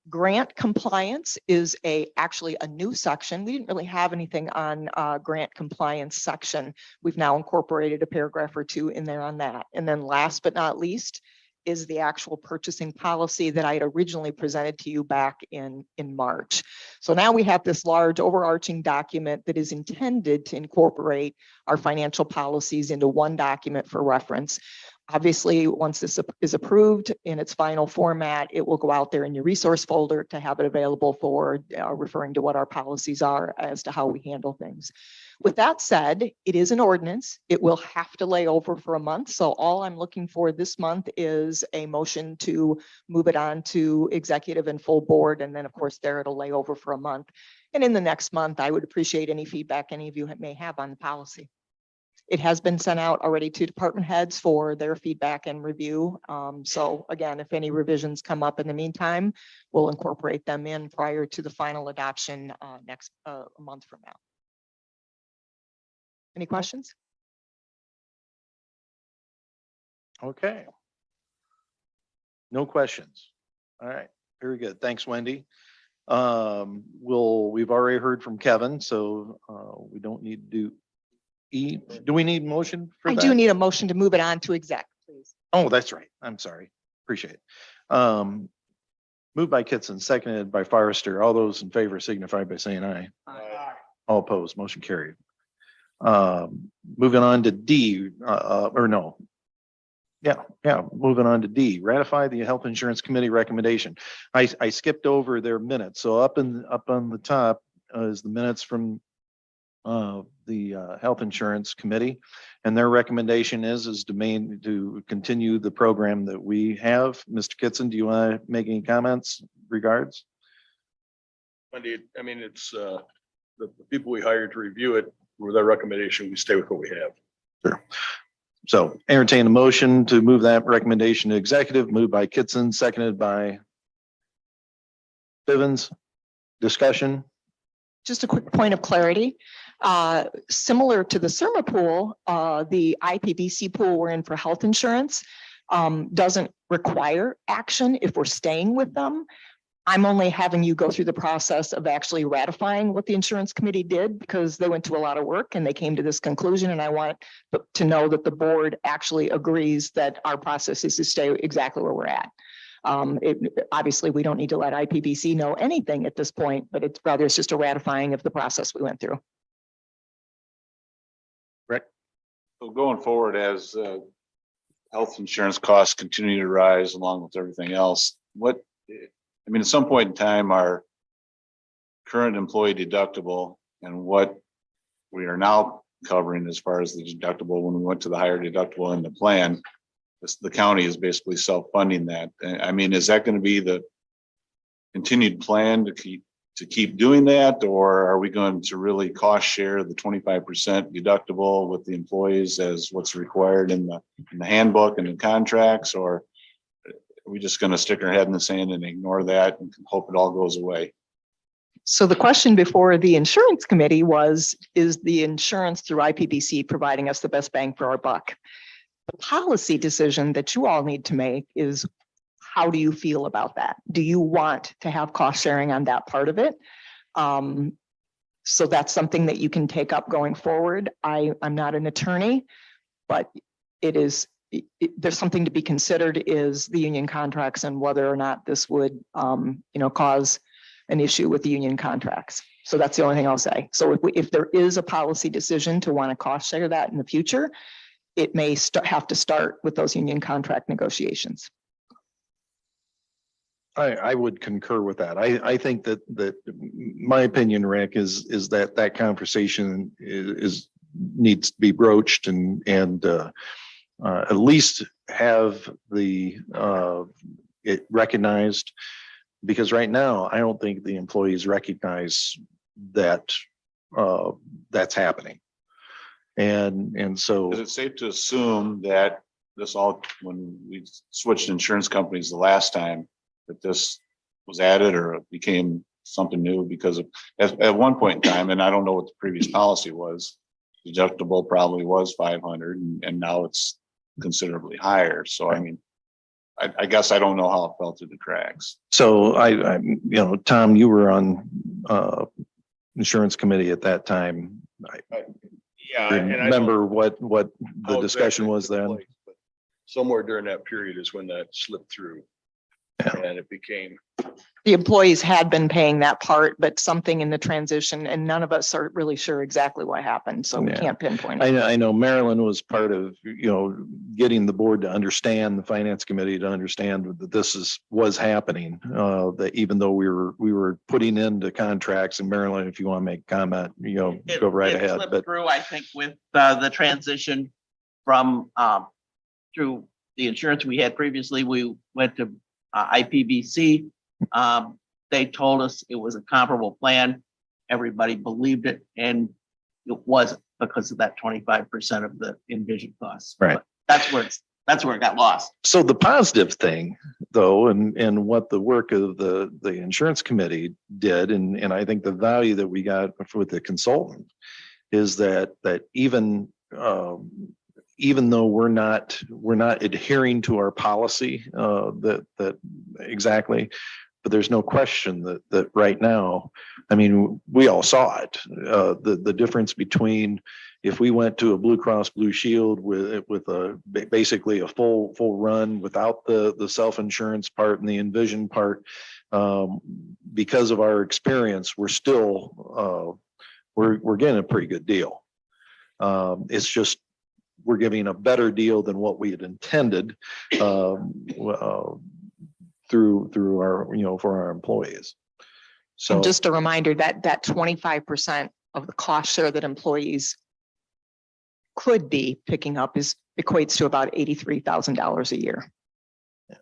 Grant compliance is actually a new section. We didn't really have anything on grant compliance section. We've now incorporated a paragraph or two in there on that. And then last but not least is the actual purchasing policy that I had originally presented to you back in March. So now we have this large overarching document that is intended to incorporate our financial policies into one document for reference. Obviously, once this is approved in its final format, it will go out there in your resource folder to have it available for referring to what our policies are as to how we handle things. With that said, it is an ordinance. It will have to lay over for a month. So all I'm looking for this month is a motion to move it on to executive and full board. And then of course there it'll lay over for a month. And in the next month, I would appreciate any feedback any of you may have on the policy. It has been sent out already to department heads for their feedback and review. So again, if any revisions come up in the meantime, we'll incorporate them in prior to the final adoption next month from now. Any questions? Okay. No questions. All right, very good. Thanks, Wendy. We've already heard from Kevin, so we don't need to do E. Do we need motion for that? I do need a motion to move it on to exec, please. Oh, that's right. I'm sorry. Appreciate it. Moved by Kitson, seconded by Forrester. All those in favor signify by saying aye. Aye. All opposed, motion carried. Moving on to D, or no. Yeah, moving on to D, ratify the Health Insurance Committee recommendation. I skipped over their minutes. So up on the top is the minutes from the Health Insurance Committee. And their recommendation is to continue the program that we have. Mr. Kitson, do you want to make any comments regards? Wendy, I mean, it's the people we hired to review it, with our recommendation, we stay with what we have. Sure. So entertain a motion to move that recommendation to executive, moved by Kitson, seconded by Bivens. Discussion. Just a quick point of clarity. Similar to the CIRMA pool, the IPVC pool we're in for health insurance doesn't require action if we're staying with them. I'm only having you go through the process of actually ratifying what the insurance committee did because they went to a lot of work and they came to this conclusion. And I want to know that the board actually agrees that our process is to stay exactly where we're at. Obviously, we don't need to let IPVC know anything at this point, but it's just a ratifying of the process we went through. Rick? So going forward, as health insurance costs continue to rise along with everything else, at some point in time, our current employee deductible and what we are now covering as far as the deductible when we went to the higher deductible in the plan, the county is basically self-funding that. I mean, is that going to be the continued plan to keep to keep doing that, or are we going to really cost share the 25% deductible with the employees as what's required in the handbook and the contracts, or are we just going to stick our head in the sand and ignore that and hope it all goes away? So the question before the insurance committee was, is the insurance through IPBC providing us the best bang for our buck? The policy decision that you all need to make is, how do you feel about that? Do you want to have cost sharing on that part of it? So that's something that you can take up going forward. I'm not an attorney, but there's something to be considered, is the union contracts and whether or not this would, cause an issue with the union contracts. So that's the only thing I'll say. So if there is a policy decision to want to cost share that in the future, it may have to start with those union contract negotiations. I would concur with that. I think that my opinion, Rick, is that conversation needs to be broached and at least have it recognized, because right now I don't think the employees recognize that that's happening. And so Is it safe to assume that when we switched insurance companies the last time, that this was added or it became something new? Because at one point in time, and I don't know what the previous policy was, deductible probably was 500 and now it's considerably higher. So, I mean, I guess I don't know how it fell through the cracks. So Tom, you were on insurance committee at that time. Yeah. and I don't Remember what know the how discussion exactly it was took then? place, but somewhere during that period is when that slipped through. Yeah. And it became, The employees had been paying that part, but something in the transition, and none of us are really sure exactly what happened. So we Yeah. can't pinpoint it. I know Marilyn was part of, getting the board to understand, the finance committee to understand that this was happening. That even though we were putting into contracts, and Marilyn, if you want to make a comment, go right It ahead. slipped But through, I think, with the transition from through the insurance we had previously, we went to IPBC. They told us it was a comparable plan. Everybody believed it, and it wasn't because of that 25% of the envision costs. Right. But that's where it got lost. So the positive thing, though, and what the work of the insurance committee did, and I think the value that we got with the consultant, is that even though we're not adhering to our policy that exactly, but there's no question that right now, I mean, we all saw it. The difference between if we went to a Blue Cross Blue Shield with basically a full run without the self-insurance part and the envision part, because of our experience, we're still we're getting a pretty good deal. It's just we're giving a better deal than what we had intended through our for our employees. So And just a reminder that 25% of the cost share that employees could be picking up equates to about $83,000 a year. Yeah.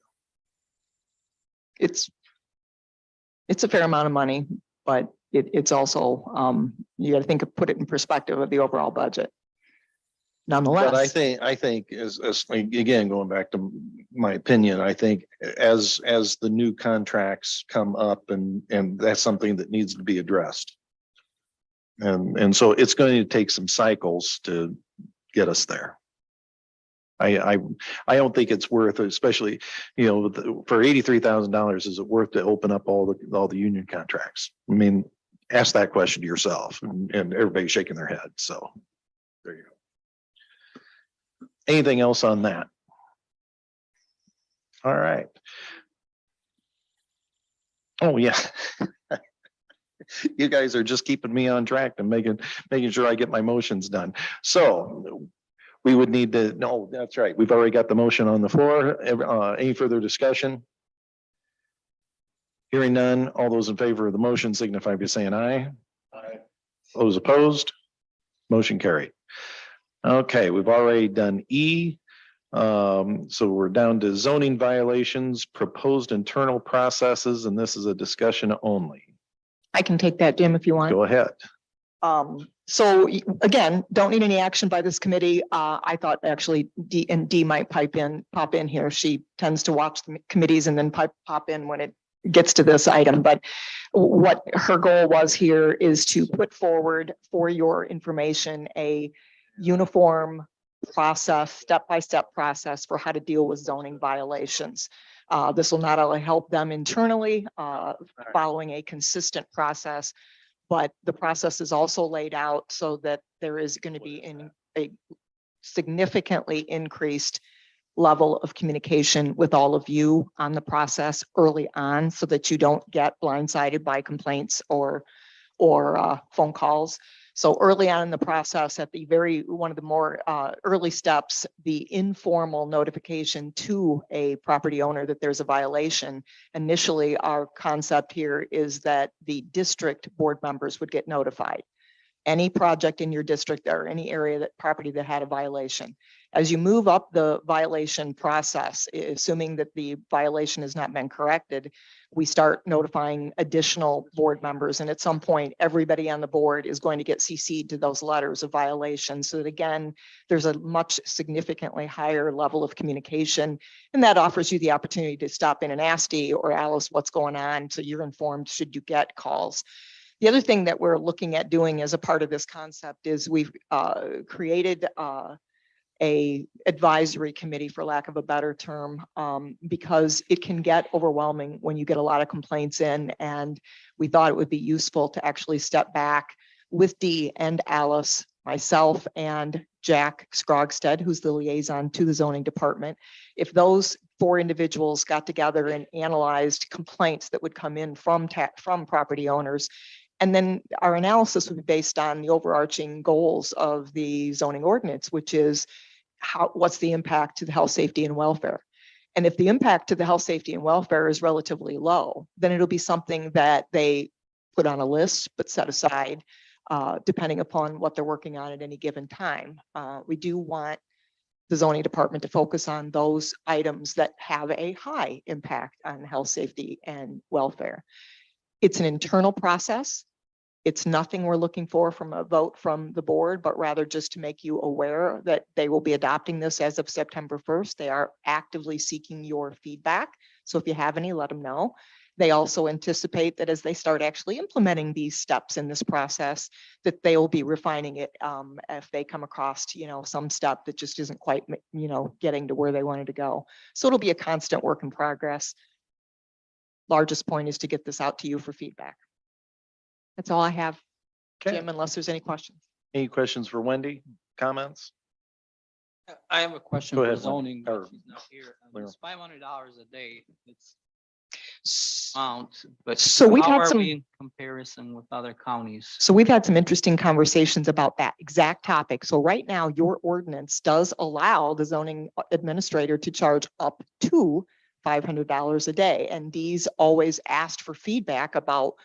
It's a fair amount of money, but it's also, you got to put it in perspective of the overall budget. Nonetheless. But I think as again, going back to my opinion, I think as the new contracts come up and that's something that needs to be addressed. And so it's going to take some cycles to get us there. I don't think it's worth, especially, for $83,000, is it worth to open up all the union contracts? I mean, ask that question to yourself, and everybody's shaking their head. So there you go. Anything else on that? All right. Oh, yeah. You guys are just keeping me on track and making sure I get my motions done. So we would need to, no, that's right. We've already got the motion on the floor. Any further discussion? Hearing none, all those in favor of the motion signify by saying aye. Aye. Those opposed? Motion carried. Okay, we've already done E. So we're down to zoning violations, proposed internal processes, and this is a discussion only. I can take that, Jim, if you want. Go ahead. So again, don't need any action by this committee. I thought actually Dee might pop in here. She tends to watch the committees and then pop in when it gets to this item. But what her goal was here is to put forward for your information a uniform process, step-by-step process for how to deal with zoning violations. This will not only help them internally, following a consistent process, but the process is also laid out so that there is going to be a significantly increased level of communication with all of you on the process early on so that you don't get blindsided by complaints or phone calls. So early on in the process, at the one of the more early steps, the informal notification to a property owner that there's a violation. Initially, our concept here is that the district board members would get notified. Any project in your district or any area that property that had a violation. As you move up the violation process, assuming that the violation has not been corrected, we start notifying additional board members. And at some point, everybody on the board is going to get CC'd to those letters of violation. So that again, there's a much significantly higher level of communication. And that offers you the opportunity to stop in and ask Dee or Alice what's going on. So you're informed should you get calls. The other thing that we're looking at doing as a part of this concept is we've created a advisory committee, for lack of a better term, because it can get overwhelming when you get a lot of complaints in. And we thought it would be useful to actually step back with Dee and Alice, myself, and Jack Scrogstead, who's the liaison to the zoning department. If those 4 individuals got together and analyzed complaints that would come in from property owners, and then our analysis would be based on the overarching goals of the zoning ordinance, which is what's the impact to the health, safety, and welfare. And if the impact to the health, safety, and welfare is relatively low, then it'll be something that they put on a list, but set aside, depending upon what they're working on at any given time. We do want the zoning department to focus on those items that have a high impact on health, safety, and welfare. It's an internal process. It's nothing we're looking for from a vote from the board, but rather just to make you aware that they will be adopting this as of September 1st. They are actively seeking your feedback. So if you have any, let them know. They also anticipate that as they start actually implementing these steps in this process, that they will be refining it if they come across, some step that just isn't quite, getting to where they wanted to go. So it'll be a constant work in progress. Largest point is to get this out to you for feedback. That's all I have, Okay. Jim, unless there's any questions. Any questions for Wendy? Comments? I have a question Go for ahead, zoning. but or she's not here. Laura. It's $500 a day. It's amount, but So we've how had are some- we in comparison with other counties? So we've had some interesting conversations about that exact topic. So right now, your ordinance does allow the zoning administrator to charge up to $500 a day. And Dee's always asked for feedback about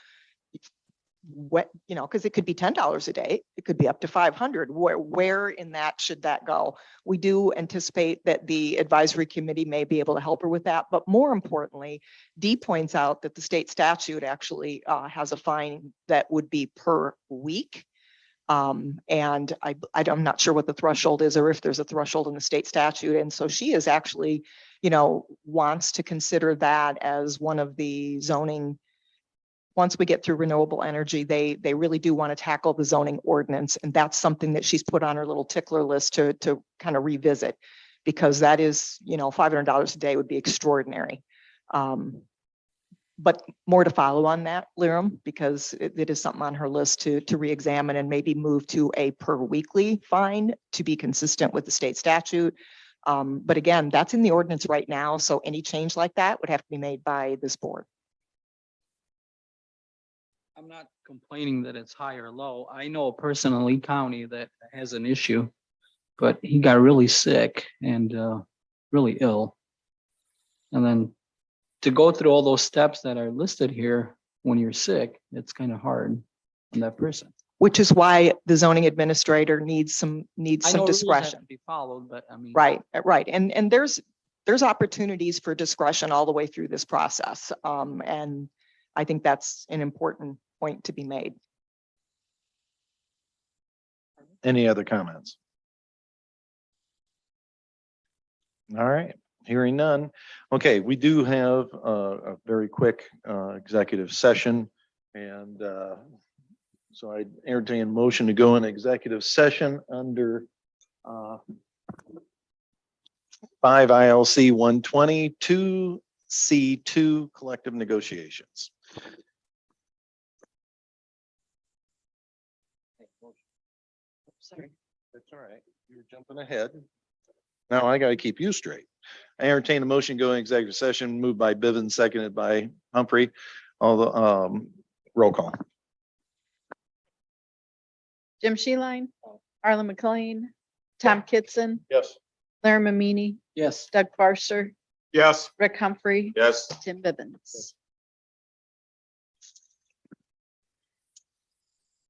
what, because it could be $10 a day. It could be up to 500. Where in that should that go? We do anticipate that the advisory committee may be able to help her with that. But more importantly, Dee points out that the state statute actually has a fine that would be per week. And I'm not sure what the threshold is or if there's a threshold in the state statute. And so she is actually, wants to consider that as one of the zoning. Once we get through renewable energy, they really do want to tackle the zoning ordinance. And that's something that she's put on her little tickler list to kind of revisit, because that is, $500 a day would be extraordinary. But more to follow on that, Liram, because it is something on her list to re-examine and maybe move to a per weekly fine to be consistent with the state statute. But again, that's in the ordinance right now. So any change like that would have to be made by this board. I'm not complaining that it's high or low. I know a person in Lee County that has an issue, but he got really sick and really ill. And then to go through all those steps that are listed here when you're sick, it's kind of hard on that person. Which is why the zoning administrator needs some I know rules have discretion. to be followed, but I mean. Right. And there's opportunities for discretion all the way through this process. And I think that's an important point to be made. Any other comments? All right, hearing none. Okay, we do have a very quick executive session. And so I entertain a motion to go in executive session under 5 ILC 122 C2 collective negotiations. Sorry. That's all right. You're jumping ahead. Now I gotta keep you straight. I entertain a motion going executive session, moved by Bivens, seconded by Humphrey. All the roll call. Jim Sheeline, Arlen McLean, Tom Kitson, Yes. Larry Mamini, Yes. Doug Farster, Yes. Rick Humphrey, Yes. Tim Bivens.